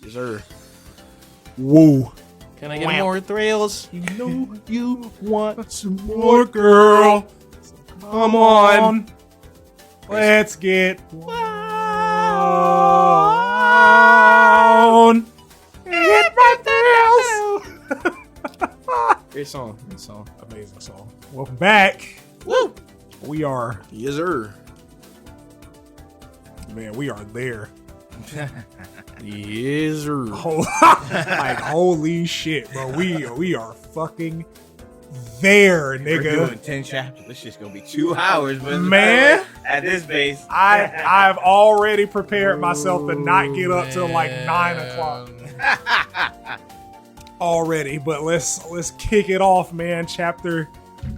Yes, sir. Woo. Can I get more thrills? You know you want some more, girl. So come on. Let's get down. Hit my thrills. Great song. Great song. Amazing song. Welcome back. Woo! We are, Yes, sir. man, we are there. Yes, sir. Like, holy shit, bro. We are fucking there, We're nigga. doing 10 chapters. This shit's gonna be 2 hours, but Man. at this pace. I've already prepared myself to not get up till like 9 o'clock. Already, but let's kick it off, man. Chapter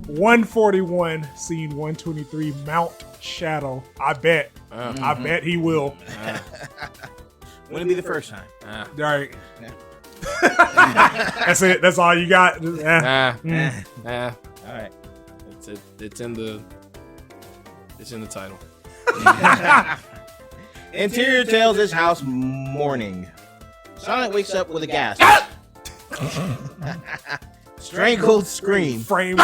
141, scene 123, Mount Shadow. I bet he will. Wouldn't be the first time. All right. That's it. That's all you got. All right. It's in the title. Interior tells his house morning. Sonic wakes up with a gasp. Strangled scream. Frame.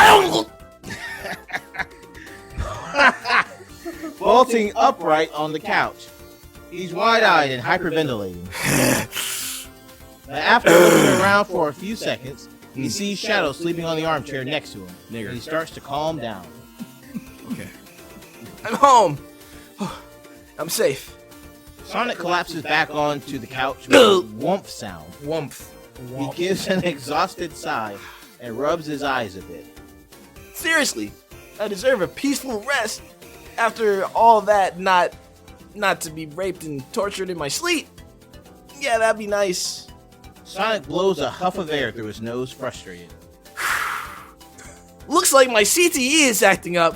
Vaulting upright on the couch. He's wide-eyed and hyperventilating. After looking around for a few seconds, he sees Shadow sleeping on the armchair next to him. And he starts to calm down. Okay. I'm home. I'm safe. Sonic collapses back onto the couch with a whomp sound. Woomph. He gives an exhausted sigh and rubs his eyes a bit. Seriously, I deserve a peaceful rest after all that. Not to be raped and tortured in my sleep. Yeah, that'd be nice. Sonic blows a huff of air through his nose, frustrated. Looks like my CTE is acting up.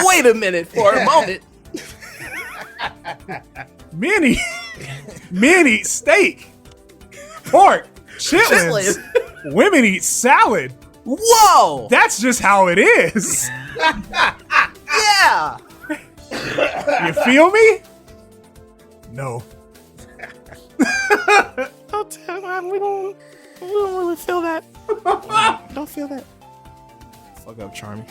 Wait a minute for a moment. Men eat steak, pork, chitlins. Women eat salad. Whoa! That's just how it is. Yeah! You feel me? No. Don't tell me, we don't really feel that. Don't feel that. Fuck up, Charmy.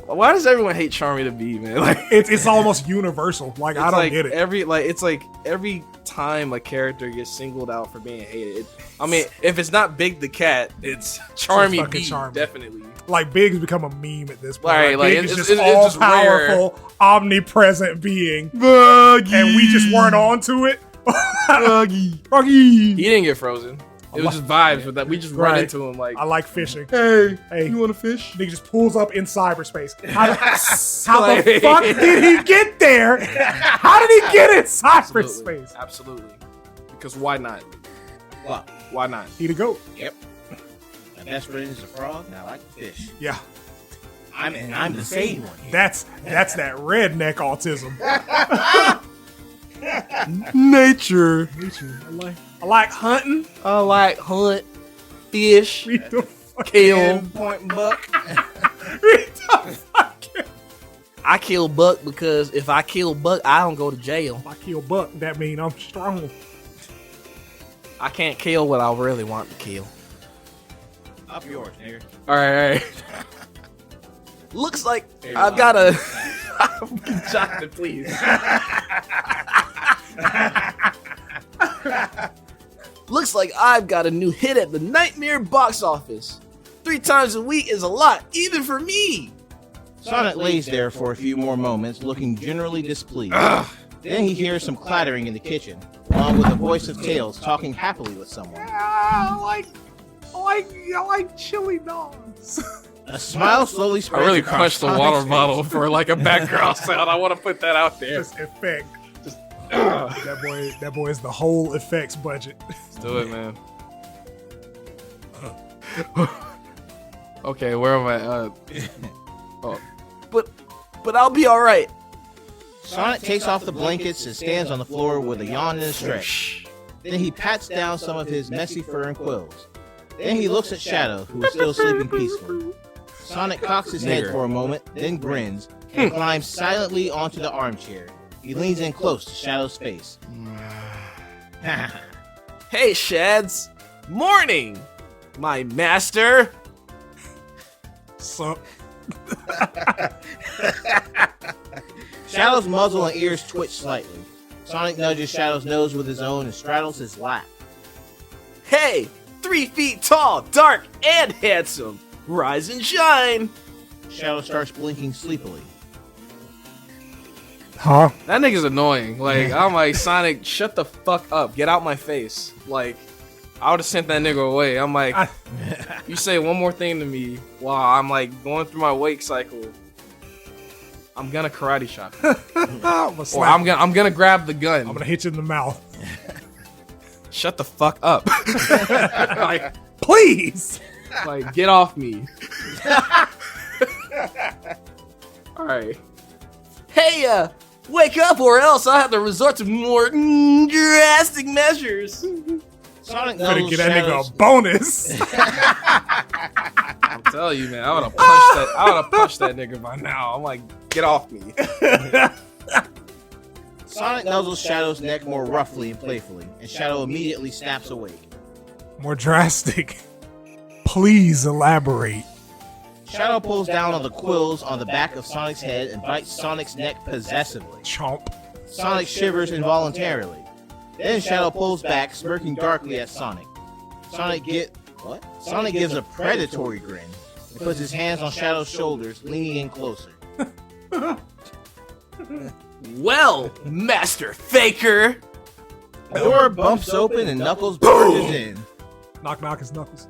Why does everyone hate Charmy to be, man? Like, It's almost universal. Like, I don't get it. Every time a character gets singled out for being hated. I mean, if it's not Big the Cat, it's Charmy fucking B, Charmy. Like Like, Big's become a meme at this point. Right, like, Big is it's just just all-powerful, omnipresent being. Buggy. And we just weren't on to it. Buggy. he didn't get frozen. It was just vibes with that. We just run into him like, I like fishing. hey, Hey, you want to fish? nigga just pulls up in cyberspace. How the fuck did he get there? How did he get in cyberspace? Absolutely. Because why not? What? Why not? He the goat. Yep. My best friend is a frog, and I like to fish. Yeah. I'm the sane one. That's that redneck autism. Nature. I like hunting. I like hunt, fish, Read the fuck. kill. Point buck. Read the fuck. I kill Buck because if I kill Buck, I don't go to jail. If I kill Buck, that mean I'm strong. I can't kill what I really want to kill. Up yours, nigga. All right. Looks like I've got a. Jonathan, please. Looks like I've got a new hit at the Nightmare box office. 3 times a week is a lot, even for me. Sonic lays there for a few more moments, looking generally displeased. Then he hears some clattering in the kitchen, along with the voice of Tails talking happily with someone. I like chili dogs. A smile slowly I spreads really across crunched the Sonic's water face. bottle for like a background sound. I want to put that out there. Just effect. That boy is the whole effects budget. Let's do it, man. Okay, where am I? But I'll be all right. Sonic takes off the blankets and stands on the floor with a yawn and a stretch. Then he pats down some of his messy fur and quills. Then he looks at Shadow, who is still sleeping peacefully. Sonic cocks his head for a moment, then grins, and climbs silently onto the armchair. He leans in close to Shadow's face. Hey, Shads. Morning, my master. So, Shadow's muzzle and ears twitch slightly. Sonic nudges Shadow's nose with his own and straddles his lap. Hey, 3 feet tall, dark, and handsome. Rise and shine. Shadow starts blinking sleepily. huh? That nigga's annoying. Like, I'm like, Sonic, shut the fuck up. Get out my face. Like, I would have sent that nigga away. I'm like, you say one more thing to me while I'm like going through my wake cycle, I'm gonna karate chop you. Or I'm gonna grab the gun. I'm gonna hit you in the mouth. Shut the fuck up. like, Please. like, get off me. Alright. Hey, wake up or else I'll have to resort to more drastic measures. Sonic Better knows get that Shadow's... nigga a bonus. I'm telling you, man, I would have punched that nigga by now. I'm like, get off me. Sonic nuzzles Shadow's neck more roughly and playfully, and Shadow immediately snaps awake. More drastic. Please elaborate. Shadow pulls down on the quills on the back of Sonic's head and bites Sonic's neck possessively. Chomp. Sonic shivers involuntarily. Then Shadow pulls back, smirking darkly at Sonic. Sonic gives a predatory grin and puts his hands on Shadow's shoulders, leaning in closer. Well, Master Faker. The door bumps open and Knuckles barges in. Knock knock his knuckles.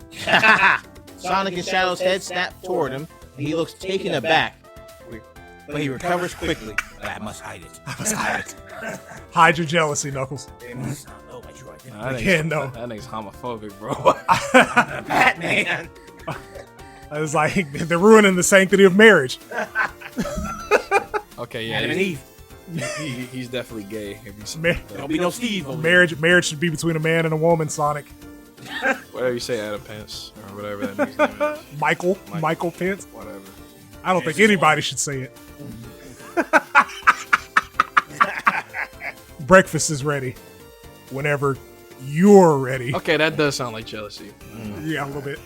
Sonic and Shadow's head snap toward him, and he looks taken aback. But he recovers quickly. I must hide it. Hide your jealousy, Knuckles. They must not know what you are doing. That can't know. That nigga's homophobic, bro. Batman! I was like, they're ruining the sanctity of marriage. Okay, yeah. Adam and Eve. He's definitely gay. If you say Ma- that. Don't be no Steve. over there. marriage should be between a man and a woman, Sonic. Whatever you say, Adam Pence, or whatever that nigga's name is. Michael Pence. Whatever. I don't think anybody should say it. Breakfast is ready. Whenever you're ready. Okay, that does sound like jealousy. Yeah, a little bit.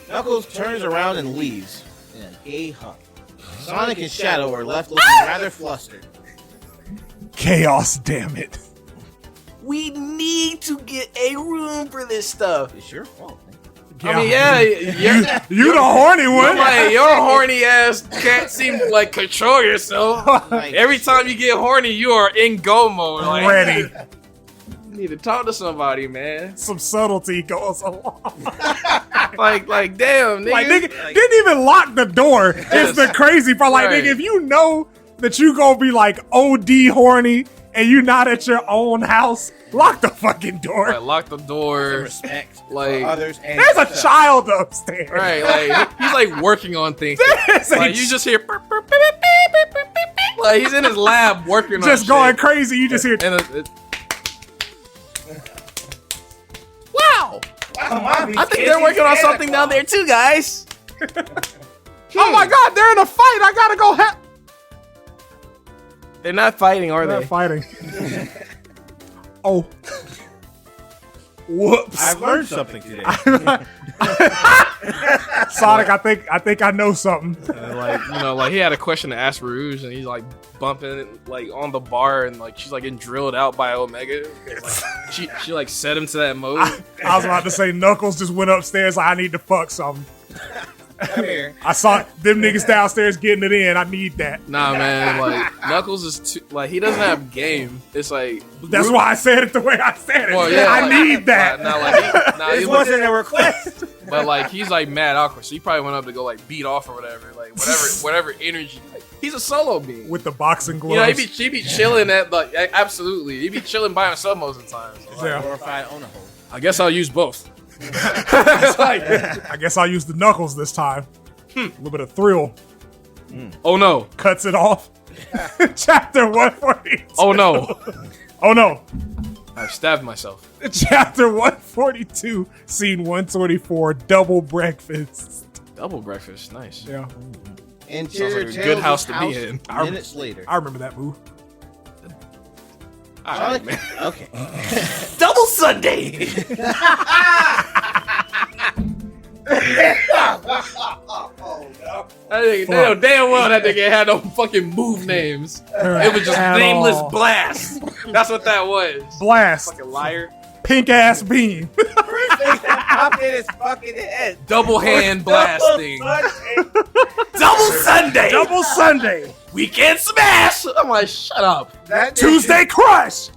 Knuckles turns around and leaves in a gay huff. Sonic and Shadow are left looking rather flustered. Chaos, damn it. We need to get a room for this stuff. It's your fault, man. I mean, yeah, You the horny one. like, your horny ass can't seem to like control yourself. Like, Every time you get horny, you are in go mode. Like, Ready. You need to talk to somebody, man. Some subtlety goes along. Like, damn, nigga. Like, nigga, didn't even lock the door. It's the crazy part. Like, Right. nigga, if you know that you gonna be like OD horny and you not at your own house, lock the fucking door. Like, lock the door. respect Like, for others and There's a yourself. child upstairs. right, like he's like working on things. There's a Like you just hear, burp, burp, beep, beep, beep, beep, beep, beep. Like he's in his lab working on just going shit. crazy. You just hear. And wow! I think they're working on something down there too, guys. Oh my God, they're in a fight. I gotta go help. They're not fighting, are They're they? fighting. Oh. Whoops. I've learned something today. Sonic, I think I know something. And, like, you know, like he had a question to ask Rouge, and he's like bumping it, like on the bar, and like she's like getting drilled out by Omega. Like, she like set him to that mode. I was about to say Knuckles just went upstairs like I need to fuck something. Come here. I saw them niggas downstairs getting it in. I need that. Nah, man, like Knuckles is too, like he doesn't have game. It's like That's why I said it the way I said it. well, yeah, I like, need that. This wasn't a request. But like he's like mad awkward, so he probably went up to go like beat off or whatever, like whatever energy. Like, he's a solo being. With the boxing gloves. You know, he be chilling at like absolutely. He be chilling by himself most of the time. So, Yeah. Glorified Onaho. I guess I'll use both. I guess I'll use the Knuckles this time. A little bit of thrill. Oh no! Cuts it off. Chapter 142. Oh no! Oh no. I stabbed myself. Chapter 142, scene 124, double breakfast. Double breakfast, nice. Yeah, Interior Sounds like a Tails' good house to be in. Minutes later. I remember that move. Alright, man. Okay. Double Sunday. They know damn well that nigga had no fucking move names. It was just At nameless all. blast. That's what that was. Blast. Fucking liar. Pink ass beam. Popped in his fucking head. Double hand blasting. Double Sunday. Double Sunday. Weekend smash. I'm like, shut up. That Tuesday crush.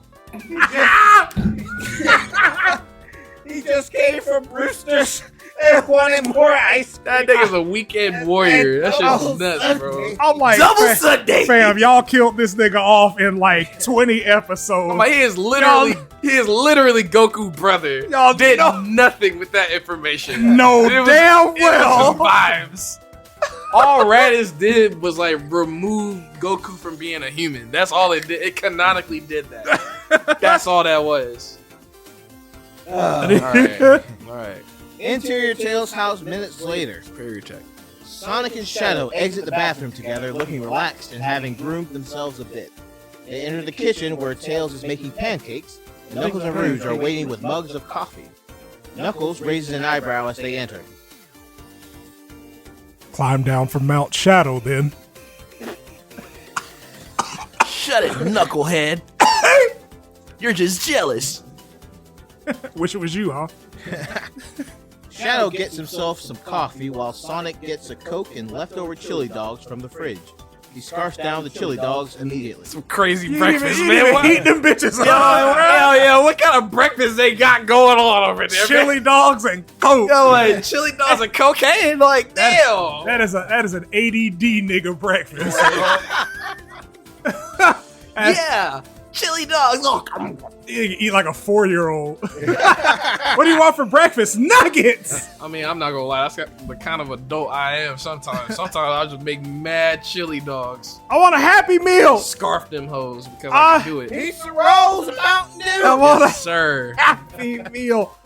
He just came from Brewster's and wanted more ice. That nigga's a weekend warrior. That shit's nuts, bro. I'm like, Double Sunday. fam, y'all killed this nigga off in like 20 episodes. I'm like, he is literally Goku brother. Y'all Did know- nothing with that information. no, It was- damn It well. was just vibes. All Raditz did was like remove Goku from being a human. That's all it did. It canonically did that. That's all that was. Alright. Interior Tails house minutes later. Superior tech. Sonic and Shadow exit the bathroom together, looking relaxed and having groomed themselves a bit. They enter the kitchen where Tails is making pancakes, and Knuckles and Rouge are waiting with mugs of coffee. Knuckles raises an eyebrow as they enter. Climb down from Mount Shadow then. Shut it, knucklehead. You're just jealous. Wish it was you, huh? Shadow gets himself some coffee while Sonic gets a Coke and leftover chili dogs from the fridge. He scarfs down the chili dogs immediately. Some crazy You breakfast, didn't man. even What, heat them bitches yo, hell yeah, what kind of breakfast they got going on over there? man? Chili dogs and Coke. Yo, like chili dogs and cocaine? Like, damn. That is an ADD nigga breakfast. Yeah, chili dogs. Oh, You eat like a 4-year-old. What do you want for breakfast? Nuggets. I mean, I'm not gonna lie, that's the kind of adult I am sometimes. Sometimes I'll just make mad chili dogs. I want a Happy Meal. Scarf them hoes because I can do it. Pizza rolls, Mountain Dew. I want a Yes, sir. Happy Meal.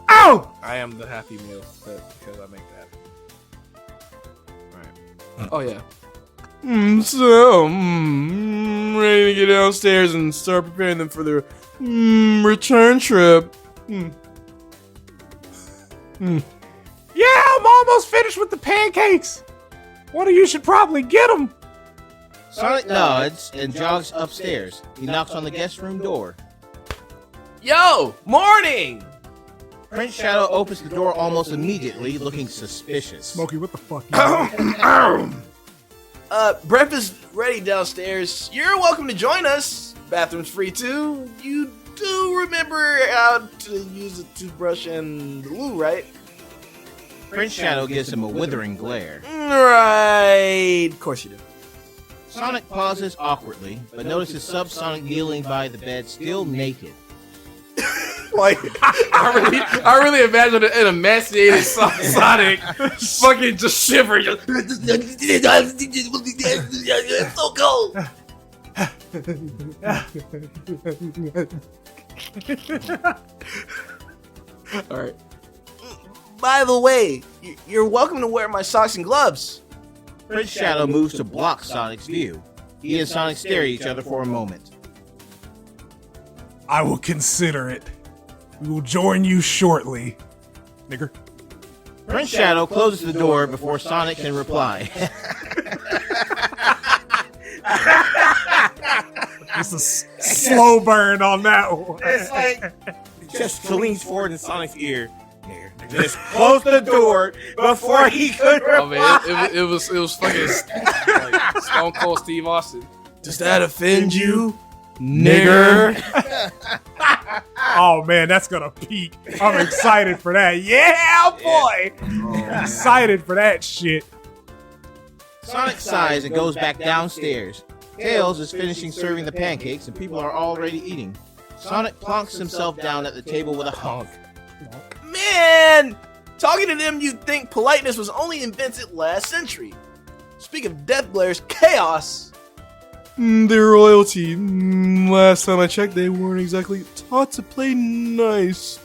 Ow! I am the happy meal because I make that. Alright. Oh yeah. Ready to get downstairs and start preparing them for their return trip. Yeah, I'm almost finished with the pancakes. One of you should probably get them. Sonic nods and jogs upstairs. He knocks on the guest room door. Yo, morning. Prince Shadow opens the door almost immediately, looking suspicious. Smokey, what the fuck? You doing? Breakfast ready downstairs. You're welcome to join us. Bathroom's free too. You do remember how to use a toothbrush and the loo, right? Prince Shadow gives him a withering glare. Right. Of course you do. Sonic pauses awkwardly, but notices Subsonic kneeling by the bed, still naked. Like, I really imagine an emaciated Sonic fucking just shivering. it's so cold. Alright. By the way, you're welcome to wear my socks and gloves. Prince Shadow moves to block Sonic's view. He and Sonic stare at each other for a moment. I will consider it. We will join you shortly, nigger. Prince Shadow closes the door before Sonic can reply. Just a slow burn on that one. It's like just leans forward in Sonic's ear. Just close the door before he could Oh reply. man, it was fucking like Stone Cold Steve Austin. Does that offend you, nigger? Oh man, that's gonna peak. I'm excited for that. Yeah, boy. Excited for that shit. Sonic sighs and goes back downstairs. Tails is finishing serving the pancakes and people are already eating. Sonic plonks himself down at the table with a honk. Man, talking to them, you'd think politeness was only invented last century. Speak of death glares, chaos. Their royalty. Last time I checked, they weren't exactly taught to play nice.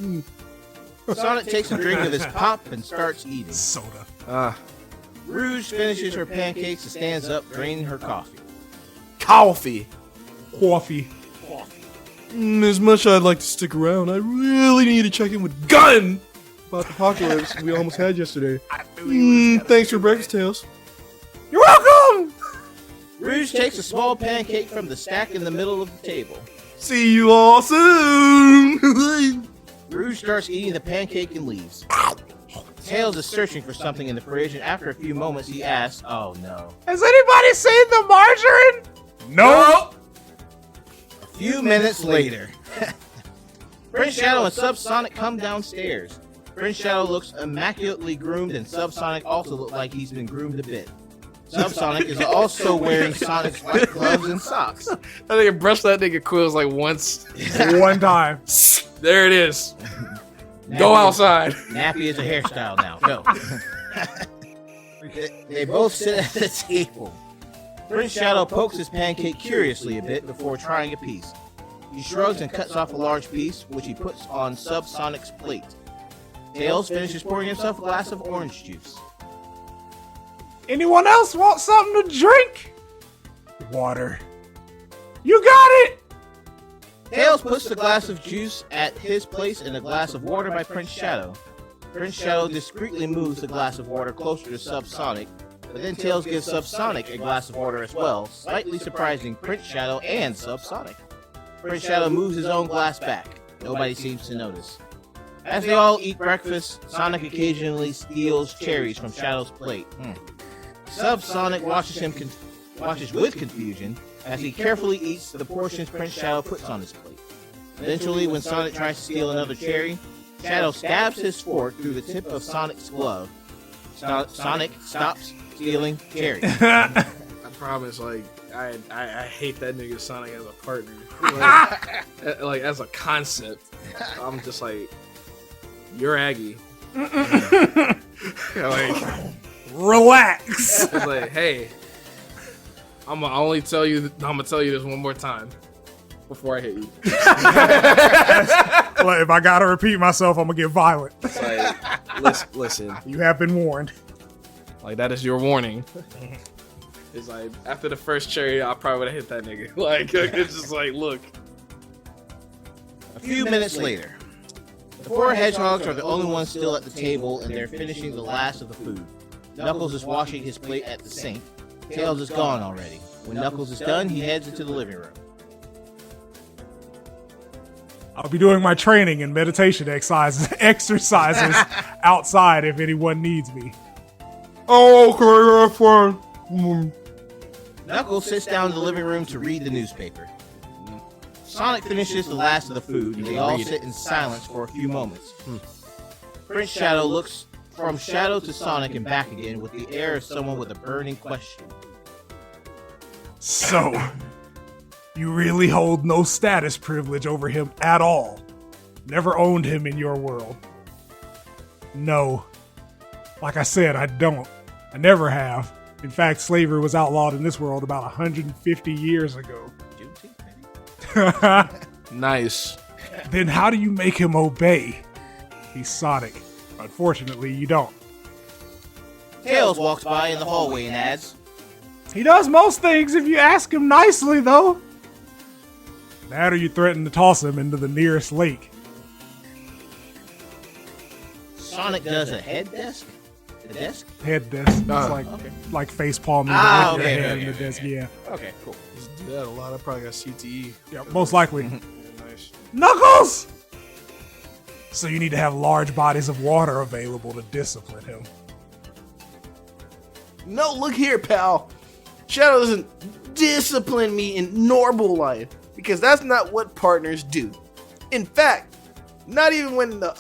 Sonic takes a drink of his pop and starts eating. Soda. Rouge finishes her pancakes and stands up, draining her coffee. Coffee. Coffee. As much as I'd like to stick around, I really need to check in with Gun about the apocalypse we almost had yesterday. Thanks for breakfast, Tails. You're welcome! Rouge takes a small pancake from the stack in the middle of the table. See you all soon! Rouge starts eating the pancake and leaves. Tails is searching for something in the fridge, and after a few moments, he asks, "Oh no." Has anybody seen the margarine? No! A few minutes later, Prince Shadow and Subsonic come downstairs. Prince Shadow looks immaculately groomed, and Subsonic also looks like he's been groomed a bit. Subsonic is also wearing Sonic's white gloves and socks. I think I brushed that nigga quills like once. One time. There it is. Go outside. Nappy is a hairstyle now. Go. They both sit at the table. Prince Shadow pokes his pancake curiously a bit before trying a piece. He shrugs and cuts off a large piece, which he puts on Subsonic's plate. Tails finishes pouring himself a glass of orange juice. Anyone else want something to drink? Water. You got it! Tails puts the glass of juice at his place and a glass of water by Prince Shadow. Prince Shadow discreetly moves the glass of water closer to Subsonic, but then Tails gives Subsonic a glass of water as well, slightly surprising Prince Shadow and Subsonic. Prince Shadow moves his own glass back. Nobody seems to notice. As they all eat breakfast, Sonic occasionally steals cherries from Shadow's plate. Subsonic watches with confusion as he carefully eats the portions Prince Shadow puts on his plate. Eventually, when Sonic tries to steal another cherry, Shadow stabs his fork through the tip of Sonic's glove. Sonic stops stealing cherries. I promise, like, I hate that nigga Sonic as a partner. Like as a concept. I'm just like, you're Aggie. Like, relax. It's like, hey, I'm gonna tell you this one more time before I hit you. Well, if I gotta repeat myself, I'm gonna get violent. It's like, listen. You have been warned. Like, that is your warning. It's like, after the first cherry, I probably would have hit that nigga. Like, it's just like, look. A few minutes later, the four hedgehogs are the only ones still at the table, and they're finishing the last of the food. Knuckles is washing his plate at the sink. Tails is gone already. When Knuckles is done, he heads into the living room. I'll be doing my training and meditation exercises outside if anyone needs me. Oh, okay, that's fine. Knuckles sits down in the living room to read the newspaper. Sonic finishes the last of the food, and they all sit in silence for a few moments. Prince Shadow looks from Shadow to Sonic and back again with the air of someone with a burning question. So, you really hold no status privilege over him at all? Never owned him in your world? No. Like I said, I don't. I never have. In fact, slavery was outlawed in this world about 150 years ago. Nice. Then how do you make him obey? He's Sonic. Unfortunately, you don't. Tails walks by in the hallway and adds, He does most things if you ask him nicely, though. That or you threaten to toss him into the nearest lake. Sonic does a head desk? The desk? Head desk. It's like face palming your head in the desk. Yeah. Okay, cool. Just do that a lot. I probably got CTE. Yeah, most likely. Yeah, nice. Knuckles! So you need to have large bodies of water available to discipline him. No, look here, pal. Shadow doesn't discipline me in normal life because that's not what partners do. In fact, not even when the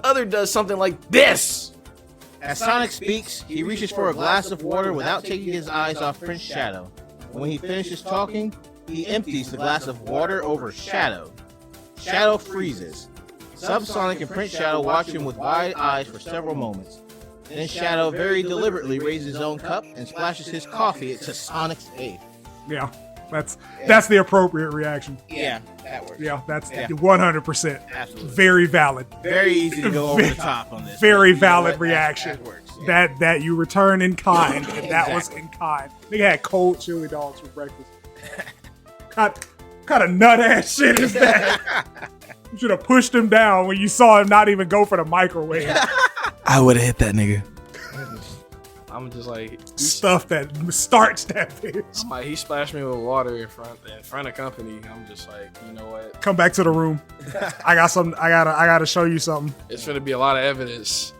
other does something like this. As Sonic speaks, he reaches for a glass of water without taking his eyes off Prince Shadow. When he finishes talking, he empties the glass of water over Shadow. Shadow freezes. Subsonic and Prince Shadow watch him with wide eyes for several moments. Then Shadow very deliberately raises his own cup and splashes his coffee into Sonic's face. Yeah, that's the appropriate reaction. Yeah, that works. Yeah, that's 100%. Absolutely. Very valid. Very easy to go over the top on this. Very but valid that reaction. works. Yeah. That you return in kind, and that was Exactly. in kind. They had cold chili dogs for breakfast. What kind of nut ass shit is that? You should have pushed him down when you saw him not even go for the microwave. I would have hit that nigga. I'm just like Stuff that starched that bitch. I'm like, he splashed me with water in front of company. I'm just like, you know what? Come back to the room. I got something. I gotta show you something. It's gonna be a lot of evidence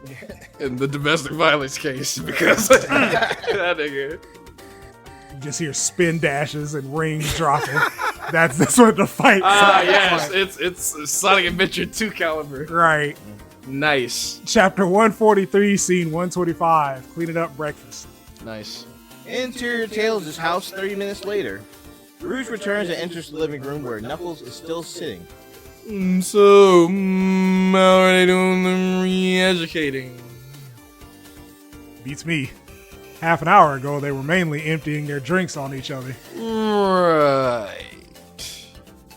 in the domestic violence case because that nigga. You just hear spin dashes and rings dropping. That's what the fight. Yes, it's Sonic Adventure 2 caliber. Right. Nice. Chapter 143, scene 125. Cleaning up breakfast. Nice. Interior Tails' house 30 minutes later. Rouge returns and enters the living room where Knuckles is still sitting. So, how are they doing them re-educating? Beats me. Half an hour ago, they were mainly emptying their drinks on each other. Right.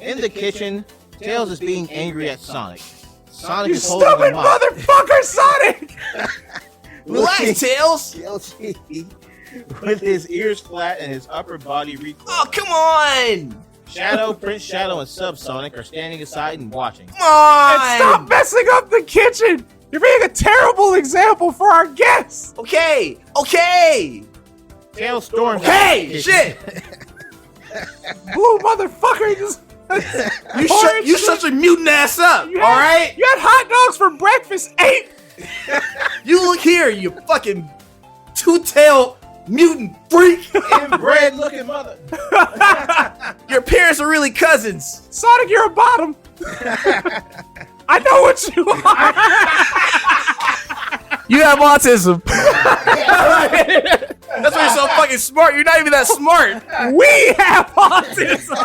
In the kitchen, Tails is being angry at Sonic. Sonic You is holding stupid him up. motherfucker, Sonic! Relax, Tails. Guilty. With his ears flat and his upper body recoiled. Oh, come on. Shadow, Prince Shadow, and Subsonic are standing aside and watching. Come on. Stop messing up the kitchen! You're being a terrible example for our guests! Okay. Tails storms. Hey, shit. Blue motherfucker just... You shut your mutant ass up, You all had- right? You had hot dogs for breakfast, ape! You look here, you fucking two-tailed mutant freak. Inbred looking mother. Your parents are really cousins. Sonic, you're a bottom! I know what you are! You have autism. That's why you're so fucking smart. You're not even that smart. We have autism!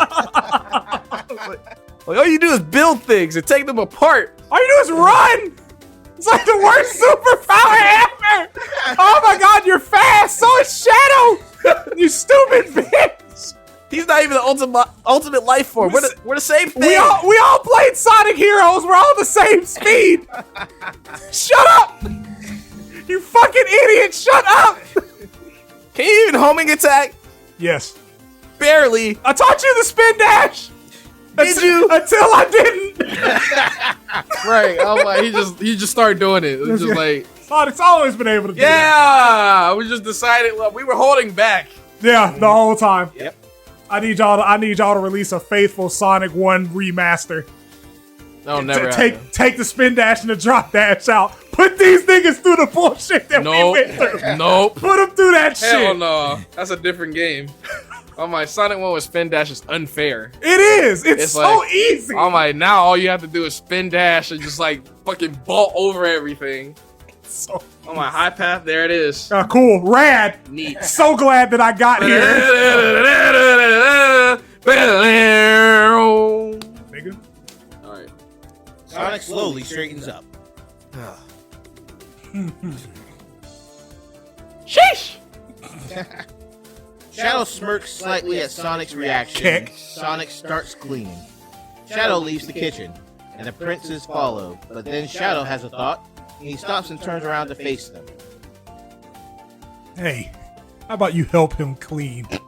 Like, all you do is build things and take them apart. All you do is run! It's like the worst superpower ever! Oh my god, you're fast! So is Shadow! You stupid bitch! He's not even the ultimate life form. We're the same thing. We all played Sonic Heroes. We're all the same speed. Shut up! You fucking idiot! Shut up! Can you even homing attack? Yes. Barely. I taught you the spin dash. Did you? Until I didn't. Right. I'm like, he just started doing it. It was just like, Sonic's always been able to do that. yeah. We just decided, look, we were holding back. Yeah, the whole time. Yep. I need y'all to release a faithful Sonic 1 remaster. No, never. Take the spin dash and the drop dash out. Put these niggas through the bullshit that we went through. Nope. Put them through that Hell shit. no. That's a different game. Oh my, Sonic 1 with spin dash is unfair. It is. It's so like, easy. Oh my, now all you have to do is spin dash and just like fucking vault over everything. So, Oh my, high path, there it is. cool. Rad. Neat. So glad that I got here. Nigga. Alright. Sonic slowly straightens up. Sheesh! Shadow smirks slightly at Sonic's reaction. Kick. Sonic starts cleaning. Shadow leaves the kitchen, and the princes follow. But then Shadow has a thought, and he stops and turns around to face them. Hey, how about you help him clean? To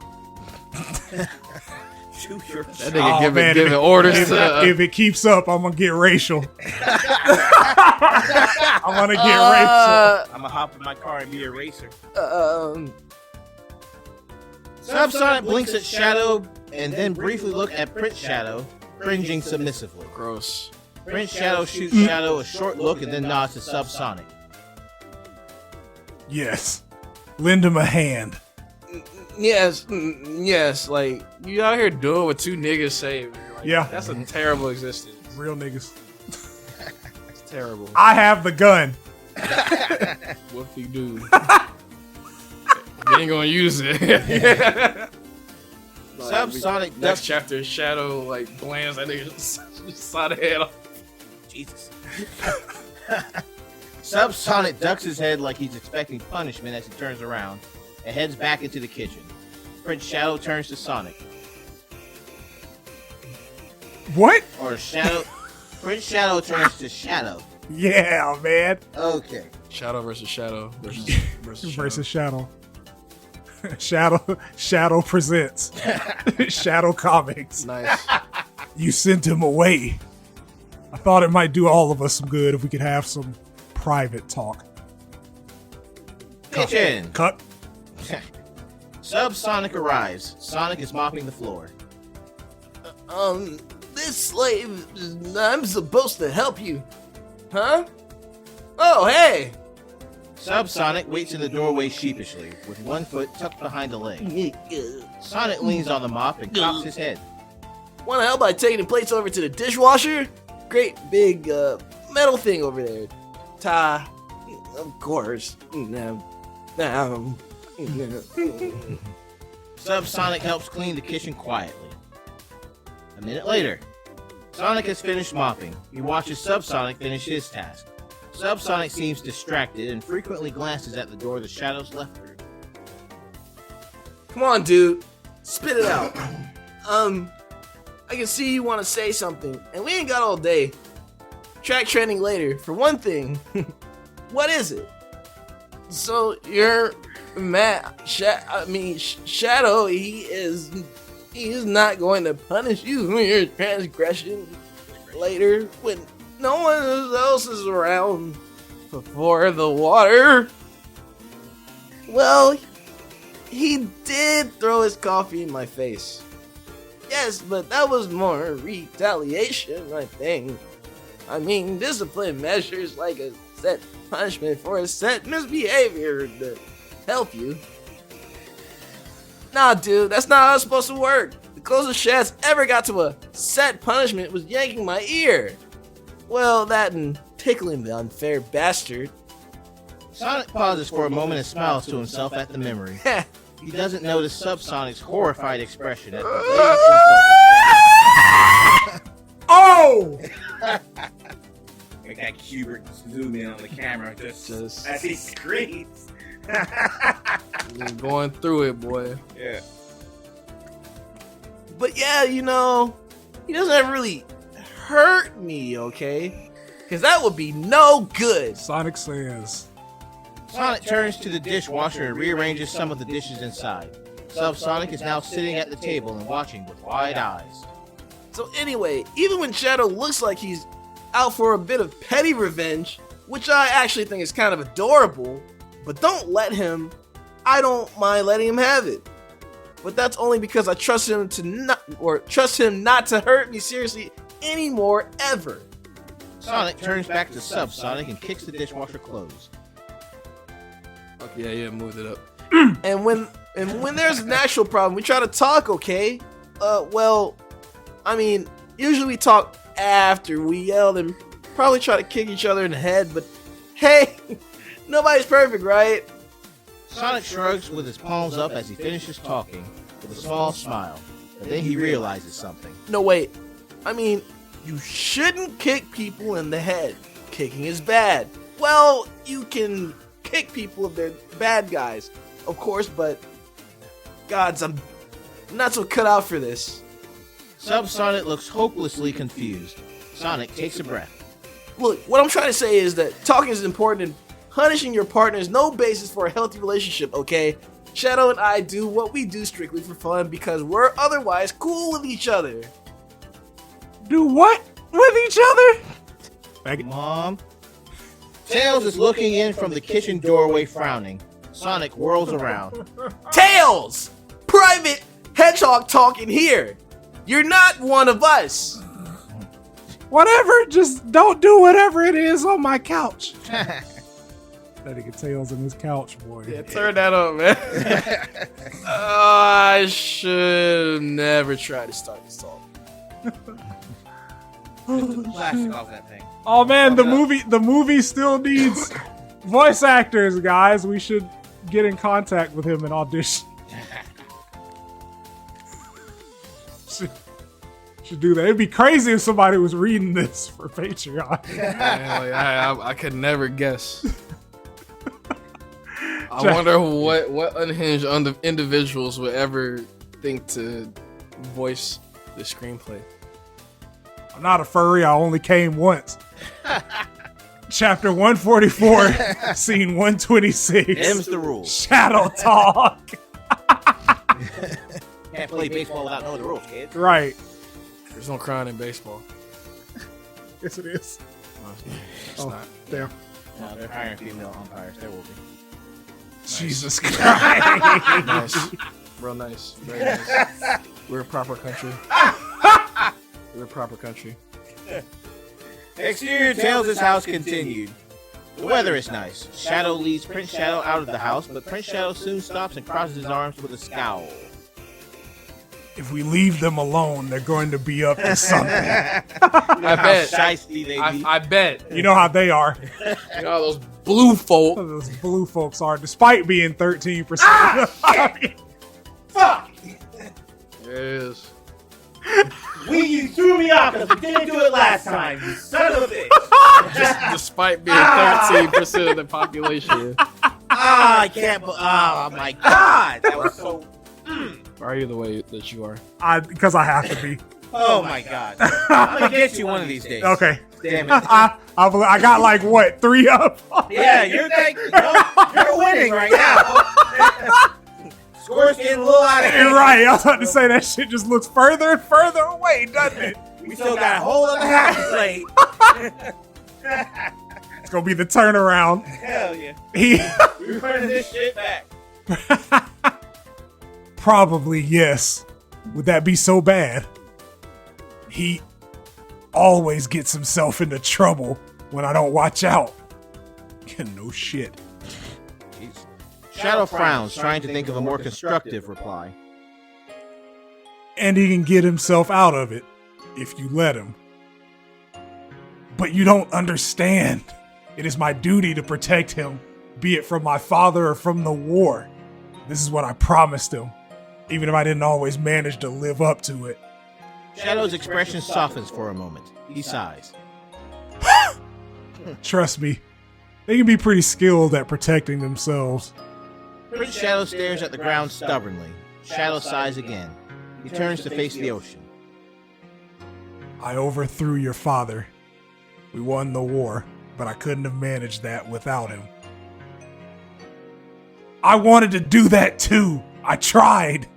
your That nigga man, giving orders if it keeps up, I'm gonna get racial. I'm gonna get racial. I'm gonna hop in my car and be a racer. Subsonic blinks at Shadow and then briefly look at Prince Shadow, cringing submissively. Gross. Prince Shadow shoots Shadow a short look and then nods to Subsonic. Yes. Lend him a hand. Yes, like, you out here doing what two niggas say, man. Like, Yeah. That's a terrible existence. Real niggas. It's terrible. I have the gun. What if you do? You ain't gonna use it. Subsonic Next ducks. chapter, Shadow, like, blands that nigga just side of head off. Jesus. Subsonic ducks his head like he's expecting punishment as he turns around and heads back into the kitchen. Prince Shadow turns to Sonic. What? Or Shadow. Prince Shadow turns to Shadow. Yeah, man. Okay. Shadow versus Shadow versus Shadow. Versus Shadow. Shadow presents. Shadow Comics. Nice. You sent him away. I thought it might do all of us some good if we could have some private talk. Kitchen. Cut. Sonic arrives. Sonic is mopping the floor. This slave, I'm supposed to help you. Huh? Oh, hey! Sonic waits in the doorway sheepishly, with one foot tucked behind a leg. Sonic leans on the mop and cocks his head. Wanna help by taking the plates over to the dishwasher? Great big metal thing over there. Of course. Sonic helps clean the kitchen quietly. A minute later, Sonic has finished mopping. He watches Sonic finish his task. Sonic seems distracted and frequently glances at the door the shadows left through. Come on, dude. Spit it out. I can see you want to say something, and we ain't got all day. Track trending later. For one thing, what is it? So you're Shadow. He is not going to punish you for your transgression later when no one else is around before the water. Well, he did throw his coffee in my face. Yes, but that was more retaliation, I think. I mean, discipline measures like a set punishment for a set misbehavior to help you. Nah, dude, that's not how it's supposed to work. The closest Shad's ever got to a set punishment was yanking my ear. Well, that and tickling the unfair bastard. Sonic pauses for a moment and smiles to himself at the memory. He doesn't notice Sonic's horrified expression at the blatant insult. Oh! Like that Kubrick zoom in on the camera just as he screams. Going through it, boy. Yeah. But yeah, he doesn't ever really hurt me, okay? Because that would be no good. Sonic says. Sonic turns to the dishwasher and rearranges some of the dishes inside. Sonic is now sitting at the table and watching with wide eyes. So anyway, even when Shadow looks like he's out for a bit of petty revenge, which I actually think is kind of adorable, but don't let him. I don't mind letting him have it. But that's only because I trust him not to hurt me seriously anymore ever. Sonic turns back to Sonic and kicks the dishwasher closed. Okay, yeah, moved it up. And when there's an actual problem, we try to talk, okay? Usually we talk after we yelled and probably try to kick each other in the head, but hey, nobody's perfect, right? Sonic shrugs with his palms up as he finishes talking, with a small smile, but then he realizes something. No, wait. You shouldn't kick people in the head. Kicking is bad. Well, you can kick people if they're bad guys, of course, but gods, I'm not so cut out for this. Sonic looks hopelessly confused. Sonic takes a breath. Look, what I'm trying to say is that talking is important and punishing your partner is no basis for a healthy relationship, okay? Shadow and I do what we do strictly for fun because we're otherwise cool with each other. Do what with each other? Mom? Tails is looking in from the kitchen doorway frowning. Sonic whirls around. Tails! Private hedgehog talking here! You're not one of us! Whatever, just don't do whatever it is on my couch. That nigga Tails on his couch, boy. Yeah, turn that up, man. I should never try to start this talk. Plastic off that thing. Oh man, the movie still needs voice actors, guys. We should get in contact with him and audition. Should do that. It'd be crazy if somebody was reading this for Patreon. Man, I could never guess. I wonder what unhinged individuals would ever think to voice the screenplay. I'm not a furry. I only came once. Chapter 144, scene 126. Them's the rules. Shadow talk. can't play baseball without knowing the rules, kid. Right. There's no crying in baseball. Yes, it is. It's not. Damn. No, they're hiring female umpires. There will be. Jesus Christ. Nice. Real nice. Very nice. We're a proper country. We're a proper country. Exterior Tails' house continued. The weather is nice. Shadow leads Prince Shadow out of the house, but Prince Shadow soon stops and crosses his arms with a scowl. If we leave them alone, they're going to be up to something. I How bet. shiesty they be. I bet. You know how they are. You know those blue folk. Those blue folks are, despite being 13%. Fuck! It is. You threw me off because we didn't do it last time, you son of a bitch. Despite being 13% of the population. I can't. Oh my god! That was so. Why are you the way that you are? Because I have to be. Oh my god! I'm gonna get you one of these days. Okay. Damn it. I got like, what, 3 up? Yeah, you're winning right now. Score's getting a little out of You're hand. right. I was about to say that shit just looks further and further away, doesn't it? We still got a whole other half to play. It's going to be the turnaround. Hell yeah. We're running this shit back. Probably, yes. Would that be so bad? He always gets himself into trouble when I don't watch out. No shit. Jeez. Shadow frowns, trying to think of a more constructive reply. And he can get himself out of it if you let him. But you don't understand. It is my duty to protect him, be it from my father or from the war. This is what I promised him, even if I didn't always manage to live up to it. Shadow's expression softens for a moment. He sighs. Trust me, they can be pretty skilled at protecting themselves. Prince Shadow stares at the ground stubbornly. Shadow sighs again. He turns to face the ocean. I overthrew your father. We won the war, but I couldn't have managed that without him. I wanted to do that too. I tried.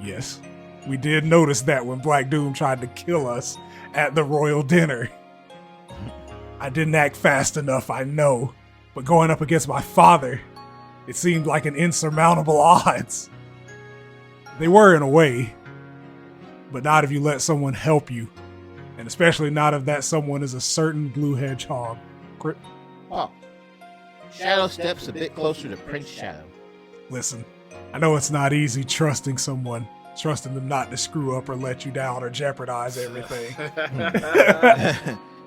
Yes, we did notice that when Black Doom tried to kill us at the royal dinner. I didn't act fast enough, I know, but going up against my father, it seemed like an insurmountable odds. They were in a way, but not if you let someone help you, and especially not if that someone is a certain blue hedgehog. Oh. Shadow steps a bit closer to Prince Shadow. Listen, I know it's not easy trusting someone, trusting them not to screw up or let you down or jeopardize everything.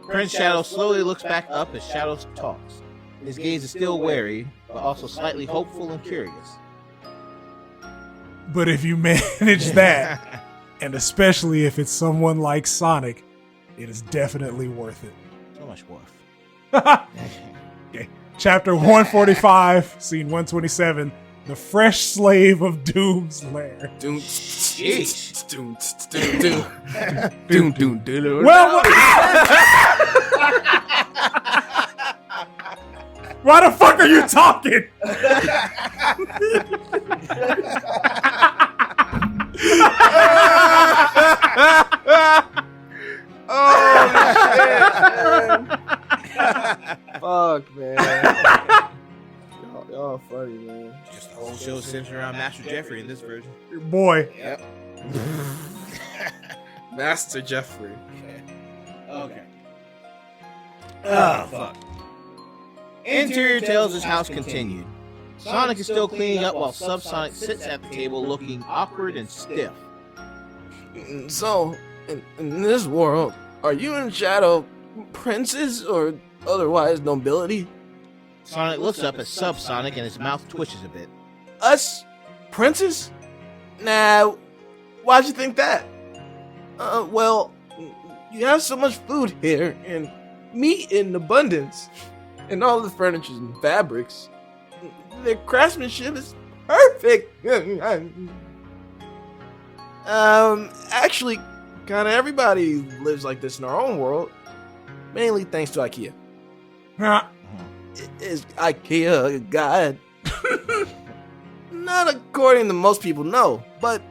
Prince Shadow slowly looks back up as Shadow talks. His gaze is still wary, but also slightly hopeful and curious. But if you manage that, and especially if it's someone like Sonic, it is definitely worth it. So much worth. Okay. Chapter 145, scene 127, The Fresh Slave of Doom's Lair. Doom. Jeez. Doom. Doom. Doom. Doom. Well, why the fuck are you talking? Fuck, man. Y'all funny, man. Just the whole show centered around Master Jeffrey in this version. Your boy. Yep. Master Jeffrey. Okay. Oh, fuck. Interior Tails' house continued. Sonic is still cleaning up while Subsonic sits at the table looking awkward and stiff. So, in this world, are you and Shadow princes or otherwise nobility? Sonic looks up at Subsonic and his mouth twitches a bit. Us? Princes? Nah, why'd you think that? Well, you have so much food here, and meat in abundance, and all the furniture and fabrics. The craftsmanship is perfect. Actually, kinda everybody lives like this in our own world, mainly thanks to IKEA. Is IKEA a god? Not according to most people, no. But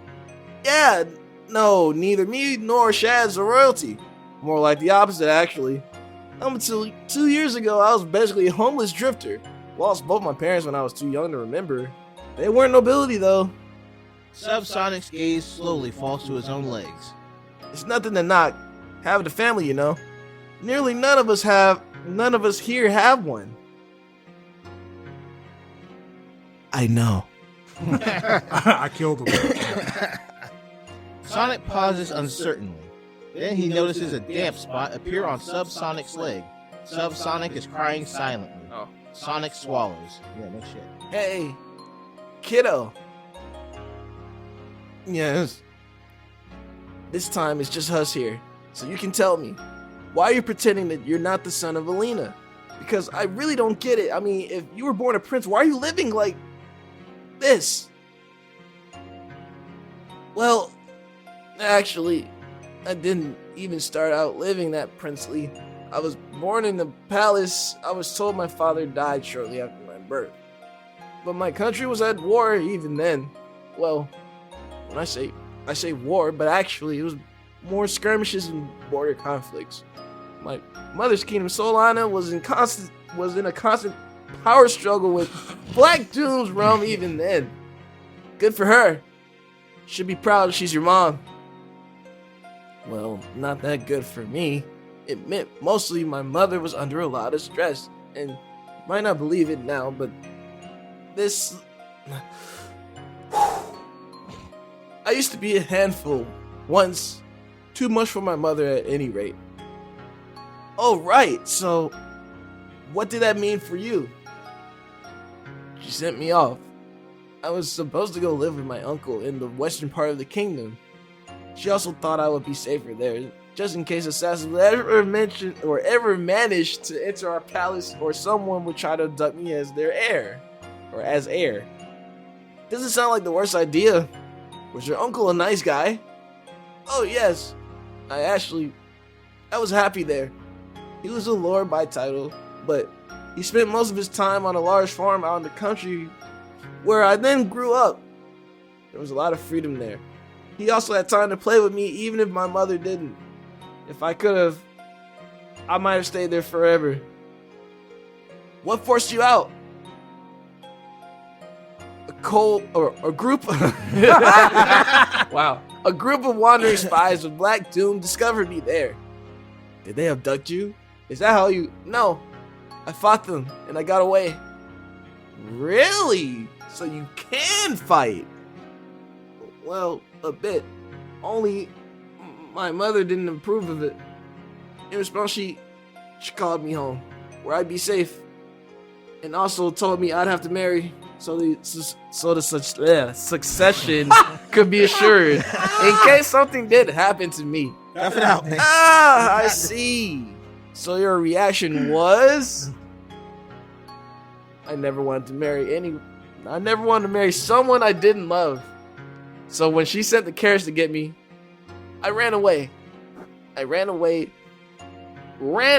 yeah, no, neither me nor Shad's a royalty. More like the opposite, actually. Up until 2 years ago, I was basically a homeless drifter. Lost both my parents when I was too young to remember. They weren't nobility, though. Subsonic's gaze slowly falls to his own legs. It's nothing to knock. Having a family, you know. Nearly none of us here have one. I know. I killed him. Sonic pauses uncertainly. Then he notices a damp spot appear on Subsonic's leg. Subsonic is crying silently. Oh. Sonic swallows. Yeah, no shit. Hey, kiddo. Yes. This time it's just us here. So you can tell me, why are you pretending that you're not the son of Alina? Because I really don't get it. I mean, if you were born a prince, why are you living like this? Well, actually, I didn't even start out living that princely. I was born in the palace. I was told my father died shortly after my birth. But my country was at war even then. Well, when I say war, but actually it was more skirmishes and border conflicts. My mother's kingdom, Solana, was in a constant power struggle with Black Doom's realm even then. Good for her. Should be proud she's your mom. Well, not that good for me. It meant mostly my mother was under a lot of stress, and you might not believe it now, but this... I used to be a handful once. Too much for my mother at any rate. Oh, right, so what did that mean for you? She sent me off. I was supposed to go live with my uncle in the western part of the kingdom. She also thought I would be safer there, just in case assassins would ever managed to enter our palace, or someone would try to abduct me as their heir, or as heir. Doesn't sound like the worst idea. Was your uncle a nice guy? Oh yes, I was happy there. He was a lord by title, but he spent most of his time on a large farm out in the country where I then grew up. There was a lot of freedom there. He also had time to play with me even if my mother didn't. If I could have, I might have stayed there forever. What forced you out? A group wow. A group of wandering spies with Black Doom discovered me there. Did they abduct you? Is that how you... No. I fought them and I got away. Really? So you can fight? Well, a bit. Only my mother didn't approve of it. In response, she called me home, where I'd be safe. And also told me I'd have to marry so the succession could be assured in case something did happen to me. Tough it out, man. Ah, I see. So your reaction was? I never wanted to marry someone I didn't love. So when she sent the carriage to get me, I ran away. Ran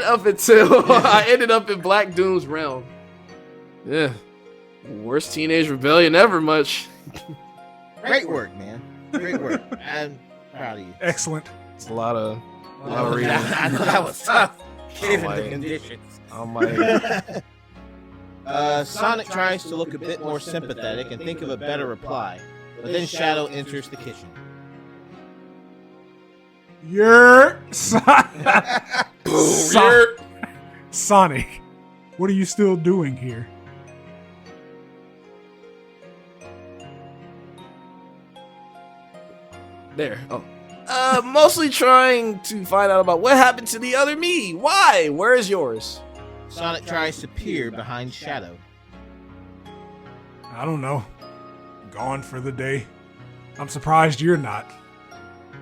up until I ended up in Black Doom's realm. Yeah. Worst teenage rebellion ever, much. Great work, man. Great work. I'm proud of you. Excellent. It's a lot of reading. I know that was tough. Given like- the conditions. I'm like, Sonic tries to look a bit more sympathetic and think of a better reply, but then Shadow enters the kitchen. Sonic, what are you still doing here? There. Oh. Mostly trying to find out about what happened to the other me. Why? Where is yours? Sonic tries to peer behind Shadow. I don't know. Gone for the day. I'm surprised you're not.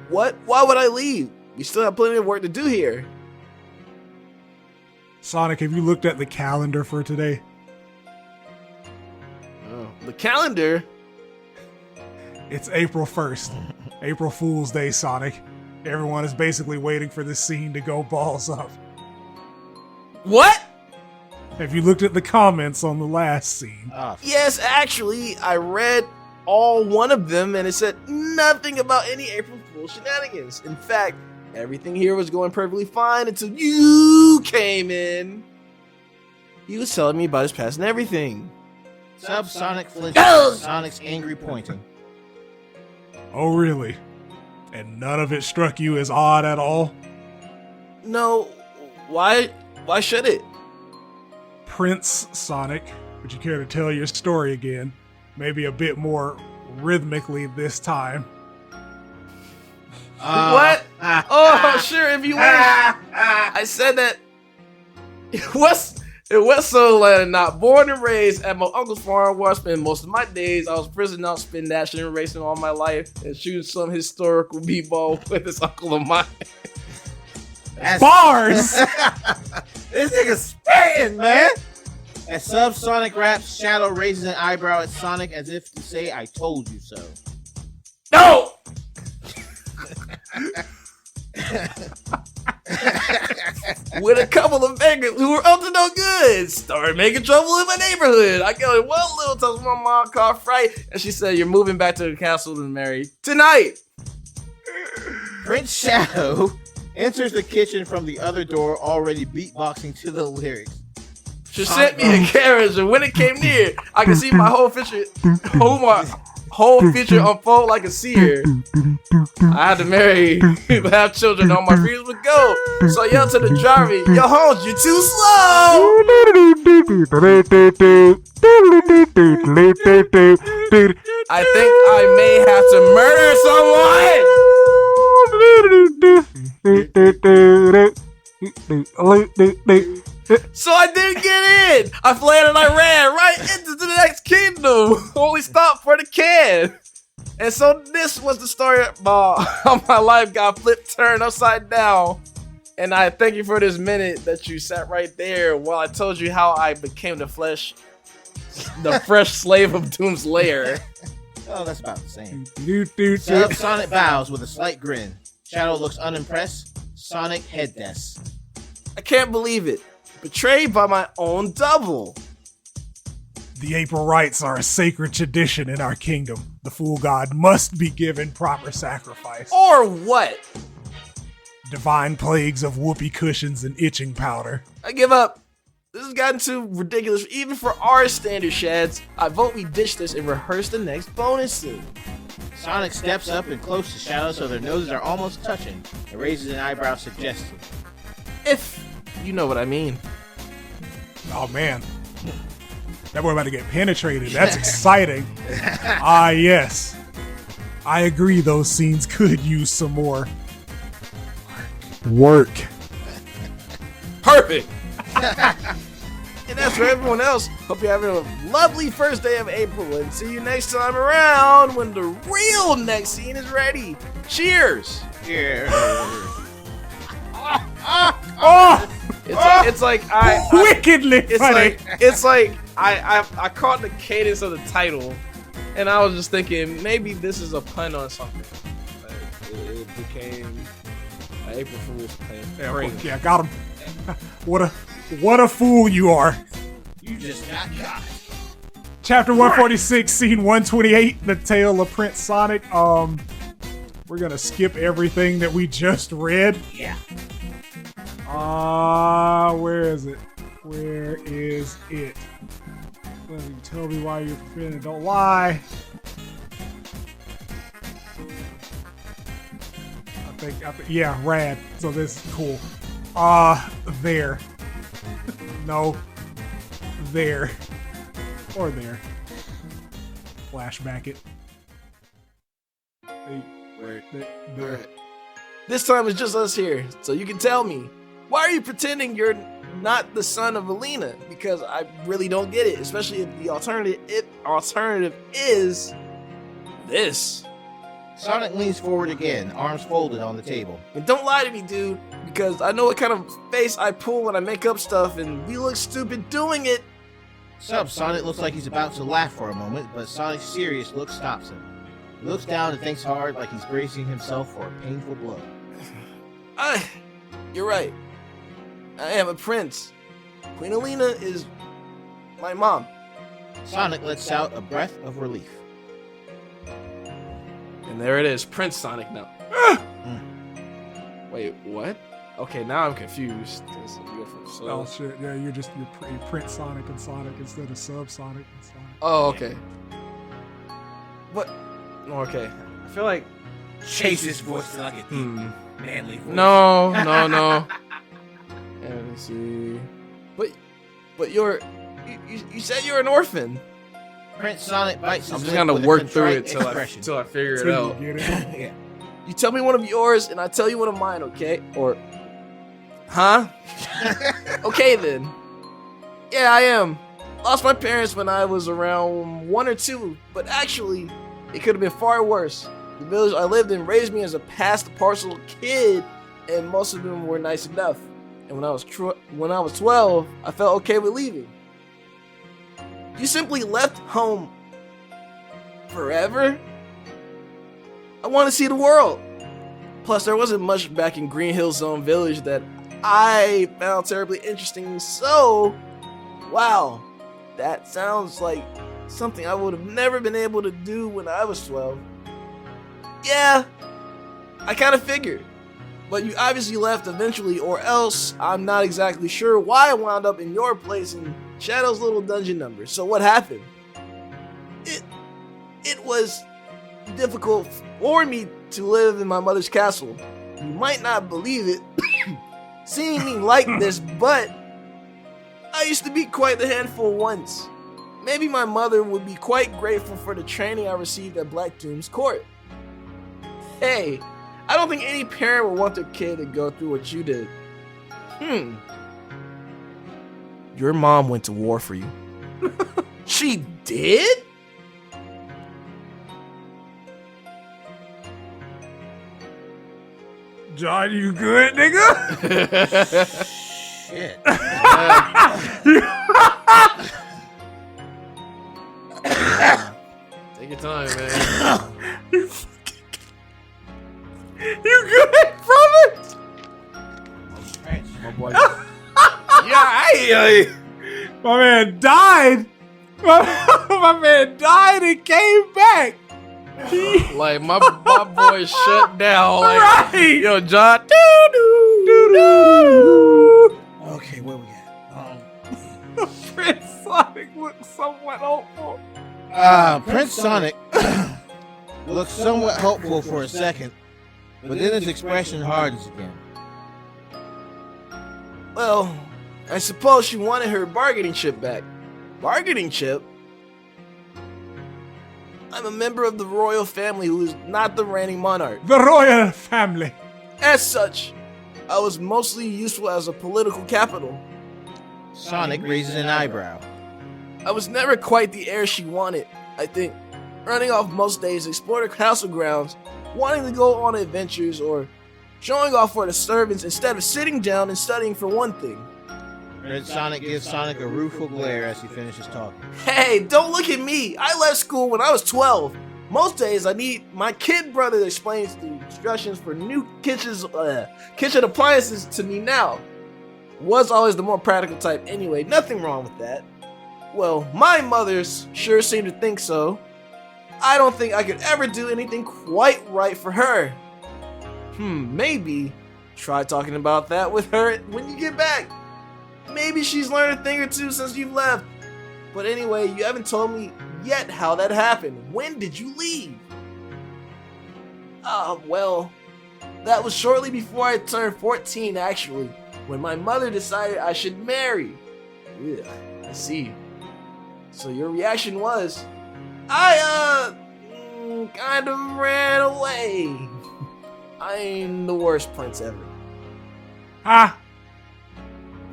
What? Why would I leave? We still have plenty of work to do here. Sonic, have you looked at the calendar for today? Oh, the calendar? It's April 1st. April Fool's Day, Sonic. Everyone is basically waiting for this scene to go balls up. What? Have you looked at the comments on the last scene? Oh, Yes, actually, I read all one of them, and it said nothing about any April Fool's shenanigans. In fact, everything here was going perfectly fine until you came in. He was telling me about his past and everything. Sonic flinches at Sonic's angry pointing. Oh, really? And none of it struck you as odd at all? No, why should it? Prince Sonic, would you care to tell your story again? Maybe a bit more rhythmically this time. What? Oh, sure, if you wish. I said that it was Westland, not born and raised at my uncle's farm where I spent most of my days. I was prison out, spin dashing and racing all my life and shooting some historical b-ball with this uncle of mine. Bars! This nigga's spitting, man! As Subsonic raps, Shadow raises an eyebrow at Sonic as if to say, I told you so. No! With a couple of beggars who were up to no good, started making trouble in my neighborhood. I got one little touch. My mom called Fright, and she said, "You're moving back to the castle to marry tonight." Prince Shadow enters the kitchen from the other door, already beatboxing to the lyrics. She sent me a carriage, and when it came near, I could see my whole future unfold like a seer. I had to marry, have children, all my dreams would go. So I yelled to the driver, "Yo, Holmes, you're too slow!" I think I may have to murder someone. So I didn't get in. I fled and I ran right into the next kingdom. Only stopped for the can. And so this was the story about how my life got flipped, turned upside down. And I thank you for this minute that you sat right there while I told you how I became the fresh slave of Doom's lair. Oh, that's about the same. Sonic bows with a slight grin. Shadow looks unimpressed. Sonic head desks. I can't believe it. Betrayed by my own double. The April rites are a sacred tradition in our kingdom. The Fool God must be given proper sacrifice. Or what? Divine plagues of whoopee cushions and itching powder. I give up. This has gotten too ridiculous even for our standard, Shads. I vote we ditch this and rehearse the next bonus scene. Sonic steps up and close to Shadow so their noses are almost touching and raises an eyebrow suggestive. If you know what I mean. Oh man, that boy about to get penetrated. That's exciting. Ah yes, I agree. Those scenes could use some more work. Perfect. And that's for everyone else. Hope you're having a lovely first day of April, and see you next time around when the real next scene is ready. Cheers. Cheers. It's like I wickedly funny. It's like I caught the cadence of the title, and I was just thinking maybe this is a pun on something. It became an April Fool's prank. Yeah, got him. What a fool you are. You just got caught. Chapter 146, scene 128, the tale of Prince Sonic. We're gonna skip everything that we just read. Yeah. Where is it? Where is it? Well, you tell me why you're pretending. Don't lie. I think, yeah, rad. So this is cool. There. No. There. Or there. Flashback it. This time it's just us here, so you can tell me. Why are you pretending you're not the son of Alina? Because I really don't get it, especially if the alternative is this. Sonic leans forward again, arms folded on the table. And don't lie to me, dude, because I know what kind of face I pull when I make up stuff, and we look stupid doing it. Sonic looks like he's about to laugh for a moment, but Sonic's serious look stops him. He looks down and thinks hard, like he's bracing himself for a painful blow. You're right. I am a prince. Queen Alina is my mom. Sonic lets out a breath of relief. And there it is, Prince Sonic now. Wait, what? Okay, now I'm confused. You go from Oh shit! Yeah, you're Prince Sonic and Sonic instead of Sub Sonic and Sonic. Oh, okay. What? Okay. I feel like Chase's voice like a deep, manly voice. no. And let's see. But you said you're an orphan. Prince Sonic bites I'm his just lip gonna with a work through it contrite till I figure it Till out. you get it. Yeah. You tell me one of yours, and I tell you one of mine, okay? Or, huh? Okay then. Yeah, I am. Lost my parents when I was around 1 or 2, but actually, it could have been far worse. The village I lived in raised me as a past parcel kid, and most of them were nice enough. And when I was 12, I felt okay with leaving. You simply left home forever? I want to see the world. Plus, there wasn't much back in Green Hill Zone Village that I found terribly interesting. So, wow, that sounds like something I would have never been able to do when I was 12. Yeah, I kind of figured. But you obviously left eventually, or else I'm not exactly sure why I wound up in your place in Shadow's little dungeon number. So what happened? It was difficult for me to live in my mother's castle. You might not believe it, seeing me like this, but I used to be quite the handful once. Maybe my mother would be quite grateful for the training I received at Black Doom's court. Hey, I don't think any parent would want their kid to go through what you did. Your mom went to war for you. She did? John, you good, nigga? Shit. Take your time, man. You good from it? My boy. Yeah, my man died. My man died and came back. Like my boy shut down. Like, Right. Yo, John. Okay, where we at? Prince Sonic looks somewhat hopeful. Prince Sonic looks somewhat hopeful for a second, but then his expression hardens again. Well, I suppose she wanted her bargaining chip back. Bargaining chip? I'm a member of the royal family who is not the reigning monarch. The royal family. As such, I was mostly useful as a political capital. Sonic raises an eyebrow. I was never quite the heir she wanted, I think. Running off most days, explore the castle grounds, wanting to go on adventures, or showing off for the servants instead of sitting down and studying for one thing. Prince Sonic gives Sonic a rueful glare as he finishes talking. Hey, don't look at me! I left school when I was 12. Most days I need my kid brother to explain the instructions for new kitchen appliances to me now. Was always the more practical type anyway, nothing wrong with that. Well, my mother's sure seemed to think so. I don't think I could ever do anything quite right for her. Maybe try talking about that with her when you get back. Maybe she's learned a thing or two since you've left. But anyway, you haven't told me yet how that happened. When did you leave? Well, that was shortly before I turned 14 actually, when my mother decided I should marry. Ugh, I see. So your reaction was, I kind of ran away. I'm the worst prince ever.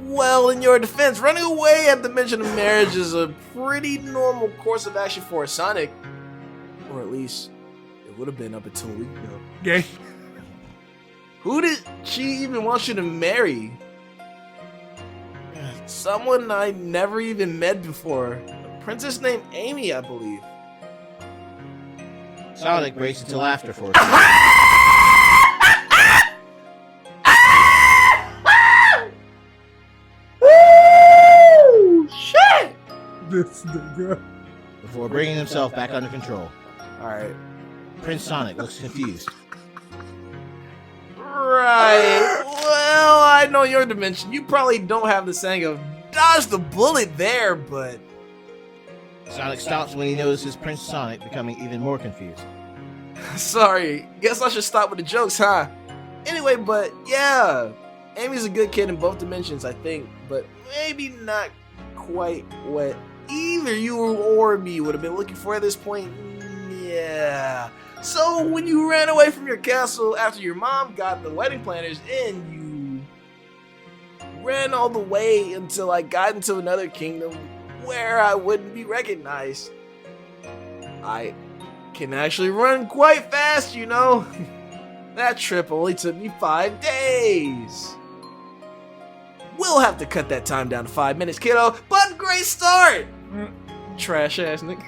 Well, in your defense, running away at the mention of marriage is a pretty normal course of action for a Sonic. Or at least, it would have been up until a week ago. Okay. Who did she even want you to marry? Someone I never even met before. A princess named Amy, I believe. Sonic breaks into laughter for a second. This nigga. Before bringing himself back under control. Alright. Prince Sonic looks confused. Right. Well, I know your dimension. You probably don't have the saying of dodge the bullet there, but Sonic stops when he notices Prince Sonic becoming even more confused. sorry. Guess I should stop with the jokes, huh? Anyway, but yeah, Amy's a good kid in both dimensions, I think, but maybe not quite what either you or me would have been looking for at this point. Yeah. So when you ran away from your castle after your mom got the wedding planners in, you ran all the way until I got into another kingdom where I wouldn't be recognized. I can actually run quite fast, you know. That trip only took me 5 days. We'll have to cut that time down to 5 minutes, kiddo, but great start! Trash ass nigga.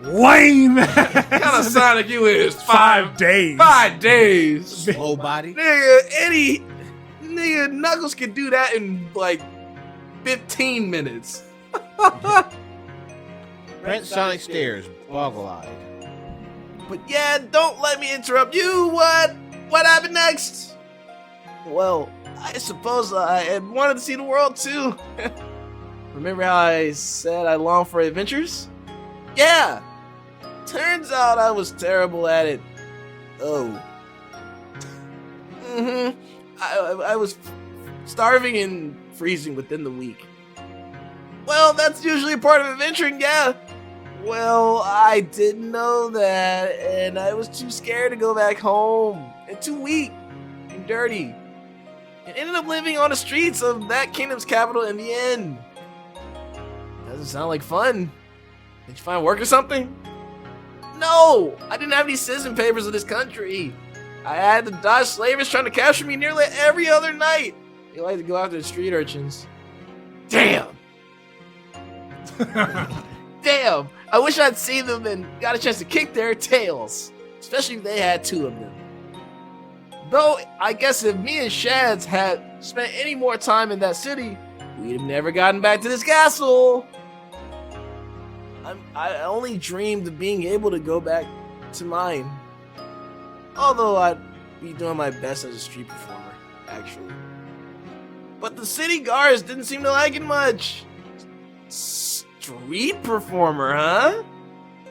Lame. What kind of Sonic you is? 5 days. 5 days. Slow body. Nigga, Knuckles could do that in like 15 minutes. Prince Sonic stares, boggle-eyed. But yeah, don't let me interrupt you. What happened next? Well, I suppose I had wanted to see the world too. Remember how I said I long for adventures? Yeah. Turns out I was terrible at it. Oh. I was starving and freezing within the week. Well, that's usually a part of adventuring, yeah. Well, I didn't know that, and I was too scared to go back home, and too weak, and dirty, and ended up living on the streets of that kingdom's capital in the end. Doesn't sound like fun. Did you find work or something? No, I didn't have any citizen papers of this country. I had to dodge slavers trying to capture me nearly every other night. They like to go after the street urchins. Damn. Damn, I wish I'd seen them and got a chance to kick their tails, especially if they had 2 of them. Though, I guess if me and Shads had spent any more time in that city, we'd have never gotten back to this castle. I only dreamed of being able to go back to mine. Although I'd be doing my best as a street performer, actually. But the city guards didn't seem to like it much. Street performer, huh?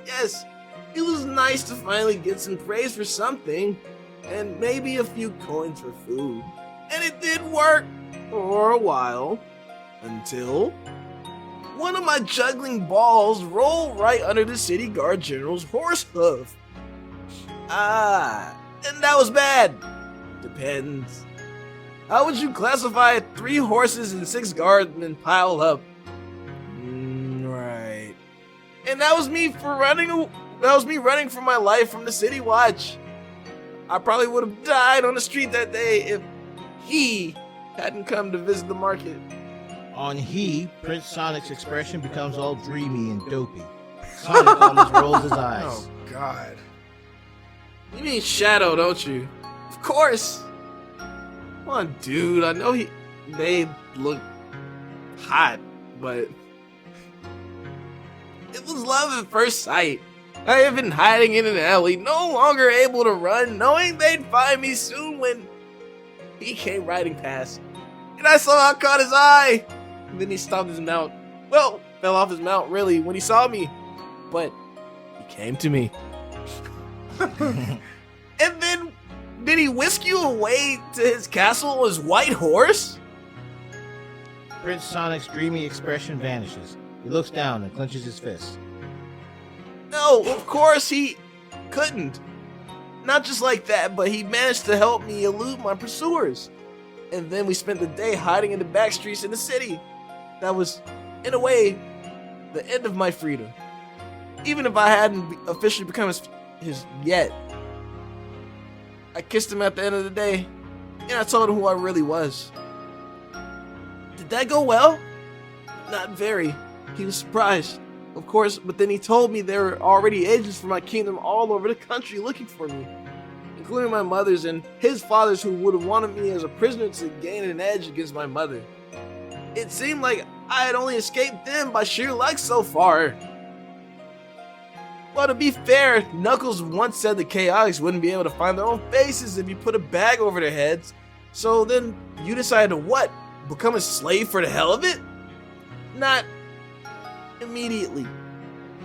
Yes, it was nice to finally get some praise for something, and maybe a few coins for food. And it did work for a while, until one of my juggling balls rolled right under the city guard general's horse hoof. And that was bad. Depends. How would you classify 3 horses and 6 guardsmen piled up? Right. And that was me running for my life from the city watch. I probably would have died on the street that day if he hadn't come to visit the market. On he, Prince Sonic's expression becomes all dreamy and dopey. Sonic almost rolls his eyes. Oh, God. You mean Shadow, don't you? Of course. Come on, dude. I know they look hot, but it was love at first sight. I had been hiding in an alley, no longer able to run, knowing they'd find me soon when he came riding past. And I somehow caught his eye. And then he stopped his mount. Well, fell off his mount, really, when he saw me. But he came to me. And then, did he whisk you away to his castle on his white horse? Prince Sonic's dreamy expression vanishes. He looks down and clenches his fist. No, of course he couldn't. Not just like that, but he managed to help me elude my pursuers. And then we spent the day hiding in the back streets in the city. That was, in a way, the end of my freedom. Even if I hadn't officially become his yet. I kissed him at the end of the day, and I told him who I really was. Did that go well? Not very. He was surprised, of course, but then he told me there were already agents for my kingdom all over the country looking for me, including my mother's and his father's, who would have wanted me as a prisoner to gain an edge against my mother. It seemed like I had only escaped them by sheer luck so far. Well, to be fair, Knuckles once said the Chaotix wouldn't be able to find their own faces if you put a bag over their heads. So then you decided to what? Become a slave for the hell of it? Not immediately.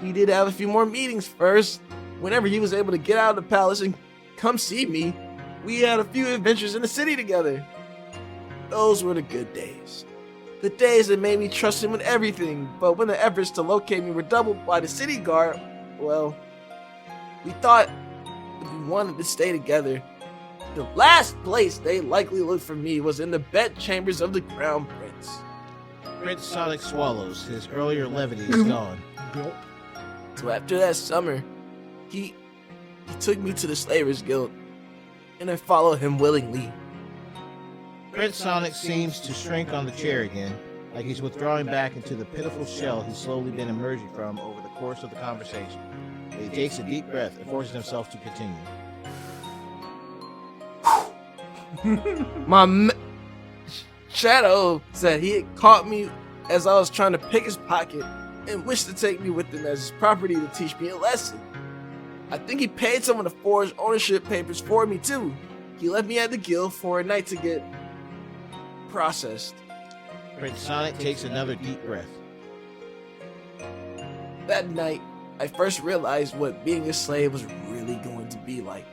We did have a few more meetings first. Whenever he was able to get out of the palace and come see me, we had a few adventures in the city together. Those were the good days. The days that made me trust him with everything, but when the efforts to locate me were doubled by the city guard, well, we thought if we wanted to stay together, the last place they likely looked for me was in the bedchambers of the Crown Prince. Prince Sonic swallows. His earlier levity is gone. So after that summer, he took me to the Slavers Guild, and I followed him willingly. Prince Sonic seems to shrink on the chair again, like he's withdrawing back into the pitiful shell he's slowly been emerging from over the course of the conversation. But he takes a deep breath and forces himself to continue. Shadow said he had caught me as I was trying to pick his pocket and wished to take me with him as his property to teach me a lesson. I think he paid someone to forge ownership papers for me too. He left me at the guild for a night to get processed. Prince Sonic takes another deep breath. That night, I first realized what being a slave was really going to be like.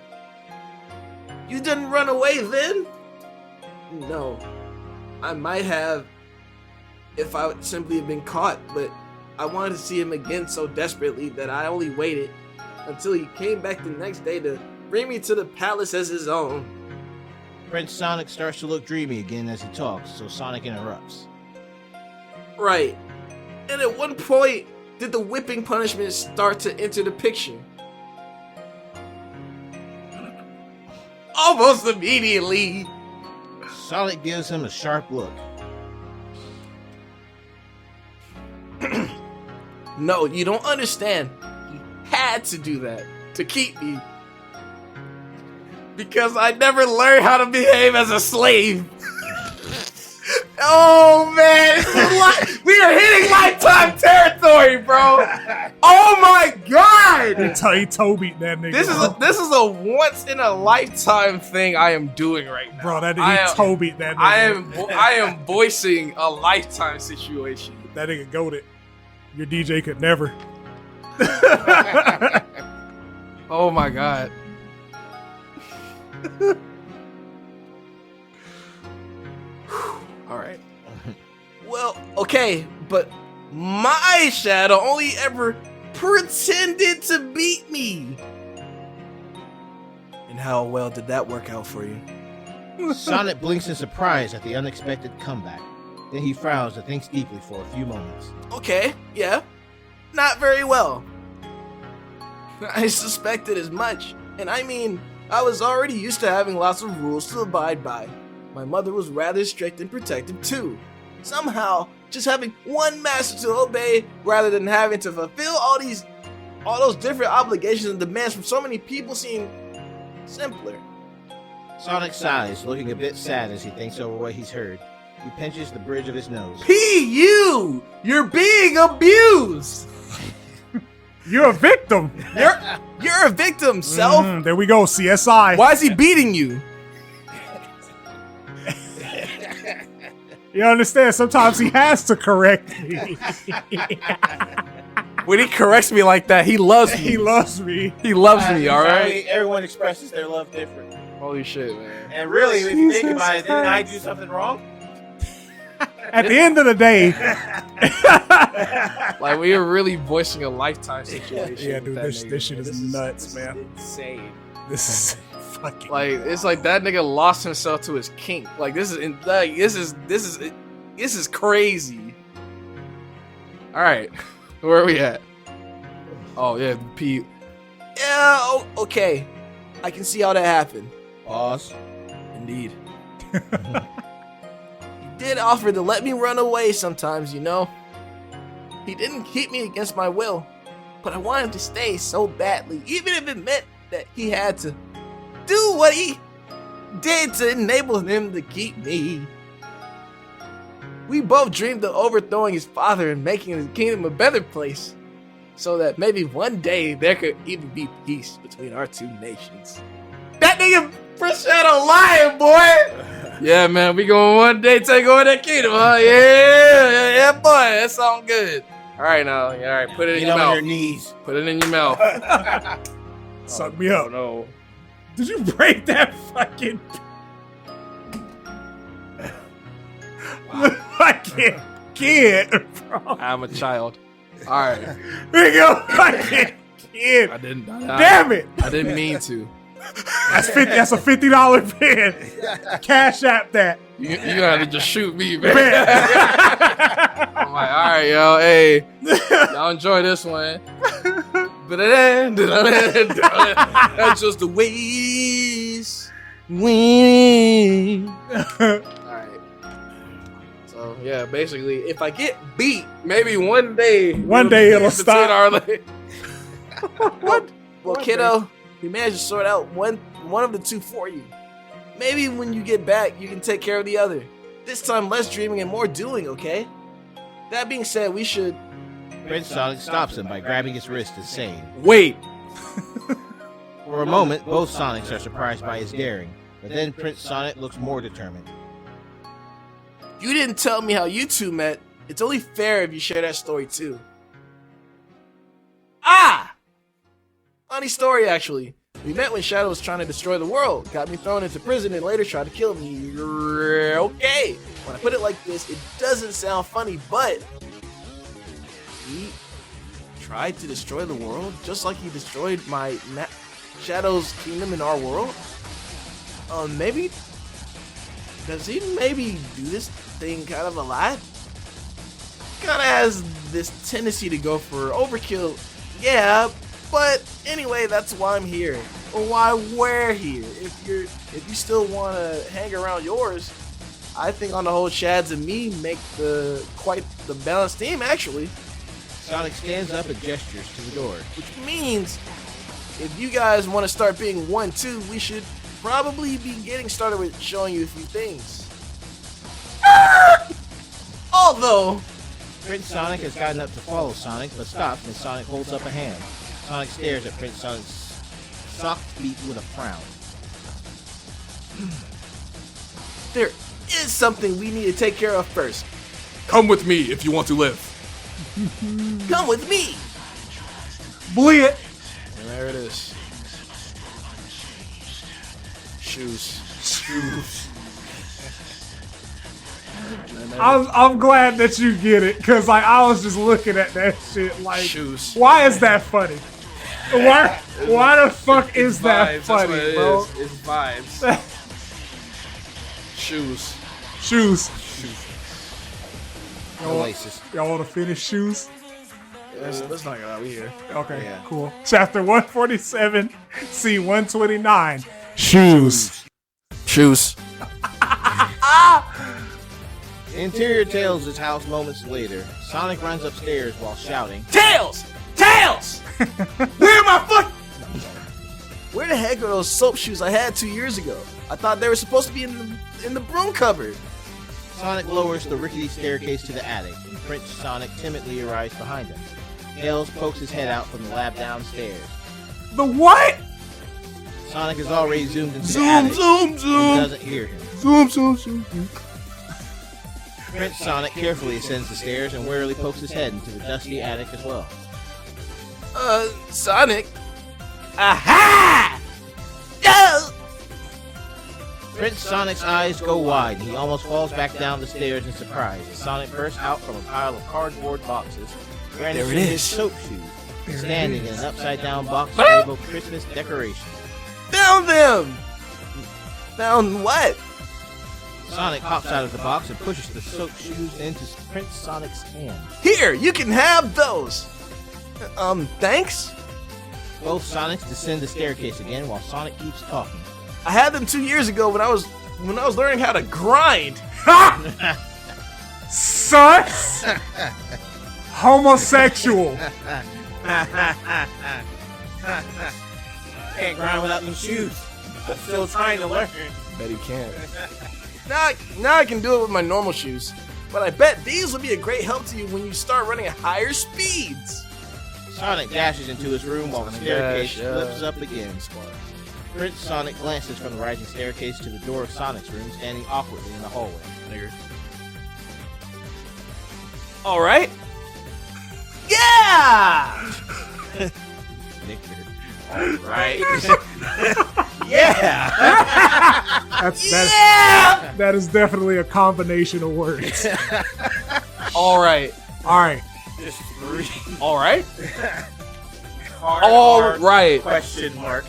You didn't run away then? No. I might have if I would simply have been caught, but I wanted to see him again so desperately that I only waited until he came back the next day to bring me to the palace as his own. Prince Sonic starts to look dreamy again as he talks, so Sonic interrupts. Right. And at one point, did the whipping punishment start to enter the picture? Almost immediately. Sonic gives him a sharp look. No, you don't understand. He had to do that to keep me. Because I never learned how to behave as a slave. Oh man, we are hitting lifetime territory, bro. Oh my god, He toe-beat that nigga. this is a once in a lifetime thing I am doing right now. Bro, that nigga toe-beat that nigga. I am voicing a lifetime situation. That nigga goated. Your DJ could never. Oh my god. All right. Well, okay, but my shadow only ever pretended to beat me. And how well did that work out for you? Sonic blinks in surprise at the unexpected comeback. Then he frowns and thinks deeply for a few moments. Okay, yeah. Not very well. I suspected as much. And I mean, I was already used to having lots of rules to abide by. My mother was rather strict and protective too. Somehow, just having one master to obey rather than having to fulfill all those different obligations and demands from so many people seemed simpler. Sonic sighs, looking a bit sad as he thinks over what he's heard. He pinches the bridge of his nose. P.U. You're being abused. You're a victim. You're a victim, self. There we go, CSI. Why is he beating you? You understand? Sometimes he has to correct me. When he corrects me like that, he loves me. He loves me. He loves me, alright? Everyone expresses their love different. Holy shit, man. And really, if you think about it, didn't I do something wrong? At the end of the day, Like, we are really voicing a lifetime situation. yeah, with dude, that this nigga, shit man. is nuts, man. Insane. This is fucking. Like, it's like that nigga lost himself to his kink. Like, this is crazy. All right, where are we at? Oh yeah, P. Yeah, okay. I can see how that happened. Pause. Indeed. He did offer to let me run away sometimes, you know. He didn't keep me against my will, but I wanted to stay so badly, even if it meant that he had to do what he did to enable him to keep me. We both dreamed of overthrowing his father and making his kingdom a better place. so that maybe one day there could even be peace between our two nations. That nigga Prince Shadow lying, boy. Yeah, man, we gonna one day take over that kingdom, huh? Yeah, boy, that sounds good. All right, now, all right, put it in Get your on mouth. your knees. Put it in your mouth. Suck me up. Oh no. Did you break that fucking? I can't, bro. I'm a child. All right. Nigga, I can't. I didn't. Damn it. I didn't mean to. That's a $50 pen. Cash app that. You gotta just shoot me, man. I'm like, all right, yo, hey, y'all enjoy this one. That's just the ways. Alright. So yeah, basically, if I get beat, maybe one day it'll stop. Well, kiddo, we managed to sort out one of the two for you. Maybe when you get back, you can take care of the other. This time, less dreaming and more doing, okay? That being said, we should... Prince Sonic stops him by grabbing his wrist and saying, Wait. For a moment, both Sonics are surprised by his daring, but then Prince Sonic looks more determined. You didn't tell me how you two met. It's only fair if you share that story too. Ah! Funny story, actually. We met when Shadow was trying to destroy the world, got me thrown into prison, and later tried to kill me. Okay. When I put it like this, it doesn't sound funny, but he tried to destroy the world just like he destroyed my Shadow's kingdom in our world. Maybe does he maybe do this thing kind of a lot? Kind of has this tendency to go for overkill, yeah. But anyway, that's why I'm here, or why we're here. If you still want to hang around yours, I think on the whole, Shads and me make quite the balanced team, actually. Sonic stands up and gestures to the door. Which means, if you guys want to start being one too, we should probably be getting started with showing you a few things. Although, Prince Sonic has gotten up to follow Sonic, but stops when Sonic holds up a hand. Sonic stares at Prince Sonic's socked feet with a frown. there is something we need to take care of first. Come with me if you want to live. Come with me! Bleed it. And there it is. Shoes. I'm glad that you get it, cause like I was just looking at that shit like, Shoes. why is that funny? Why the fuck is that Vibes, funny, that's what it bro? is. It's vibes. Shoes. Shoes. Oasis. Y'all want to finish shoes? Let's not get out of here. Okay, Yeah. cool. Chapter 147, scene 129. Shoes. Shoes. Interior Tails' house moments later. Sonic runs upstairs while shouting, Tails! Tails! Where my fuck? Where the heck are those soap shoes I had 2 years ago? I thought they were supposed to be in the broom cupboard. Sonic lowers the rickety staircase to the attic, and Prince Sonic timidly arrives behind him. Tails pokes his head out from the lab downstairs. The what? Sonic has already zoomed into the attic and doesn't hear him. Zoom. Prince Sonic carefully ascends the stairs and warily pokes his head into the dusty attic as well. Sonic. Aha! Yeah! Prince Sonic's eyes go wide and he almost falls back down the stairs in surprise as Sonic bursts out from a pile of cardboard boxes, brandishing his soap shoes, standing in an upside-down box labeled Christmas decoration. Found them! Found what? Sonic hops out of the box and pushes the soap shoes into Prince Sonic's hand. Here, you can have those. Thanks? Both Sonics descend the staircase again while Sonic keeps talking. I had them 2 years ago when I was learning how to grind. Sus! Homosexual. Can't grind without them shoes. I'm still trying to learn. Bet he can. Now I can do it with my normal shoes. But I bet these will be a great help to you when you start running at higher speeds. Sonic dashes into his room while the staircase dash, flips up again. Prince Sonic glances from the rising staircase to the door of Sonic's room, standing awkwardly in the hallway. Nigger. All right. Yeah. Right. Yeah. That is definitely a combination of words. All right. All right. Just three. All right. All right. Question mark.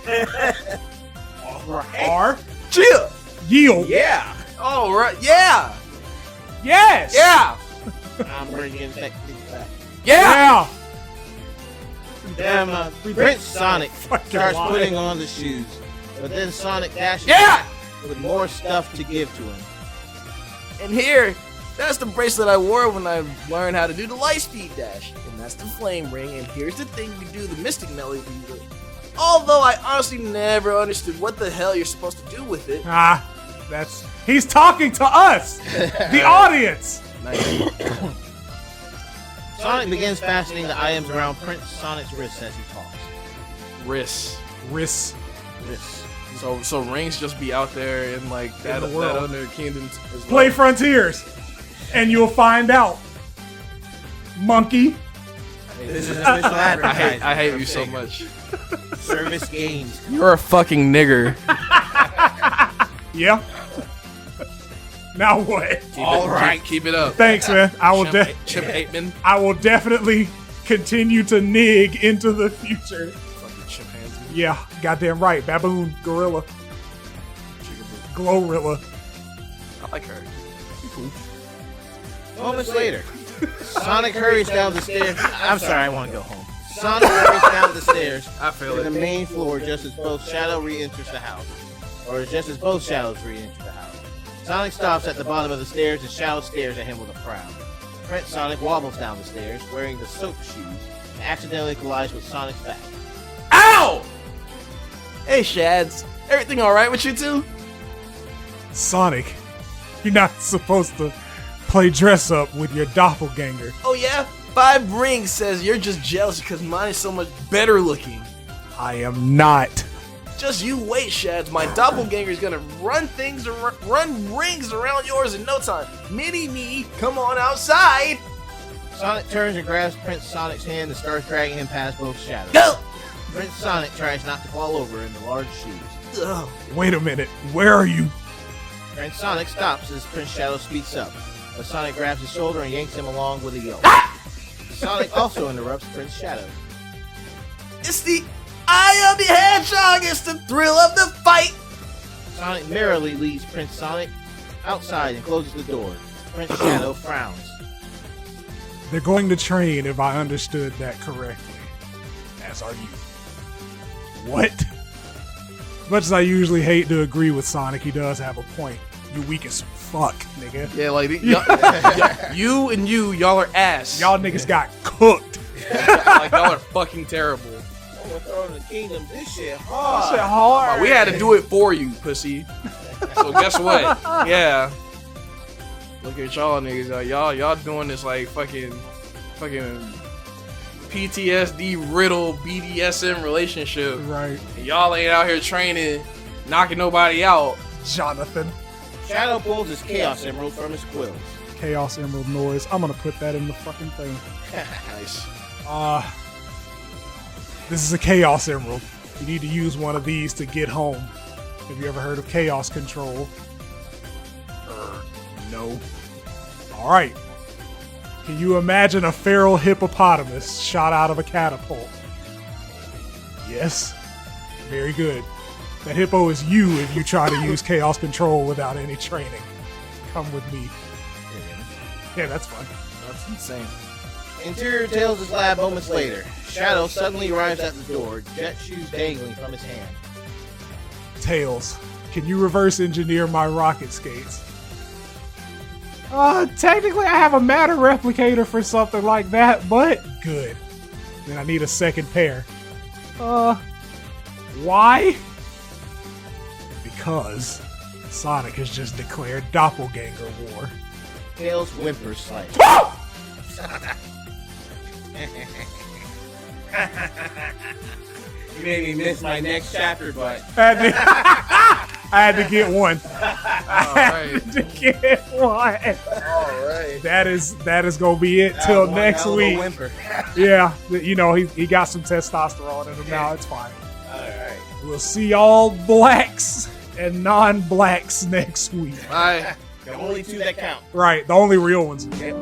All right. R. Chill. Yield. Yeah. All right. Yeah. Yes. Yeah. I'm bringing that thing back. Yeah. Yeah. Prince Sonic Fucking starts lie. putting on the shoes, but then Sonic dashes Yeah. back with more stuff to give to him. And here, that's the bracelet I wore when I learned how to do the Lightspeed Dash. And that's the Flame Ring. And here's the thing you do the Mystic Melody with. Although I honestly never understood what the hell you're supposed to do with it. He's talking to us, the audience. Nice. Sonic begins fastening the items around Prince Sonic's wrists as he talks. Wrists. Wrists. Wrists. So rings just be out there in like that, the that world. other kingdoms as well. Play Frontiers, and you'll find out. Monkey. This is official advertising. I hate you so much. Service games. You're a fucking nigger. Yeah. Now what? Keep it up. Thanks, man. Chip Aitman. I will definitely continue to nig into the future. Fucking chimpanzee. Yeah, goddamn right. Baboon, gorilla, glorilla. I like her. Cool. Moments later, Sonic hurries down the stairs. I'm sorry, I want to go home. Sonic hurries down the stairs I feel to the it. main floor just as both Shadow re-enters the house. Or just as both Shadows re-enter the house. Sonic stops at the bottom of the stairs and Shadow stares at him with a frown. Prince Sonic wobbles down the stairs, wearing the soap shoes, and accidentally collides with Sonic's back. Ow! Hey, Shads. Everything alright with you two? Sonic, you're not supposed to play dress up with your doppelganger. Oh, yeah? 5 Rings says you're just jealous because mine is so much better looking. I am not. Just you wait, Shads. My doppelganger is gonna run rings around yours in no time. Mini-me, come on outside. Sonic turns and grabs Prince Sonic's hand and starts dragging him past both Shadows. Go! Prince Sonic tries not to fall over in the large shoes. Ugh. Wait a minute. Where are you? Prince Sonic stops as Prince Shadow speaks up, but Sonic grabs his shoulder and yanks him along with a yell. Sonic also interrupts Prince Shadow. It's the Eye of the Hedgehog. It's the thrill of the fight. Sonic merrily leads Prince Sonic outside and closes the door. Prince Shadow frowns. They're going to train, if I understood that correctly. As are you. What? As much as I usually hate to agree with Sonic, he does have a point. You weak as fuck, nigga. Yeah, like y'all are ass. Y'all niggas got cooked. like y'all are fucking terrible. Overthrow the kingdom. This shit That hard. shit hard. We had to do it for you, pussy. So guess what? Yeah. Look at y'all niggas. Y'all doing this like fucking PTSD riddle BDSM relationship. Right. And y'all ain't out here training, knocking nobody out. Jonathan. Shadow pulls his Chaos Emerald from his quills. Chaos Emerald noise. I'm gonna put that in the fucking thing. Nice. This is a Chaos Emerald. You need to use one of these to get home. Have you ever heard of Chaos Control? No. Alright. Can you imagine a feral hippopotamus shot out of a catapult? Yes. Very good. That hippo is you if you try to use Chaos Control without any training. Come with me. Yeah, that's fun. That's insane. Interior tells his lab moments later. Shadow suddenly arrives at the door, jet shoes dangling from his hand. Tails, can you reverse engineer my rocket skates? Technically I have a matter replicator for something like that, but good. Then I need a second pair. Why? Because Sonic has just declared doppelganger war. Tails whimpers slightly. You made me miss my next chapter, but I had to get one. All right. To get one. All right. That is gonna be it till One next hell of a week. whimper. Yeah, you know he got some testosterone in him now. It's fine. All right. We'll see all blacks and non-blacks next week. Bye. The only two that count. Right, the only real ones. Okay.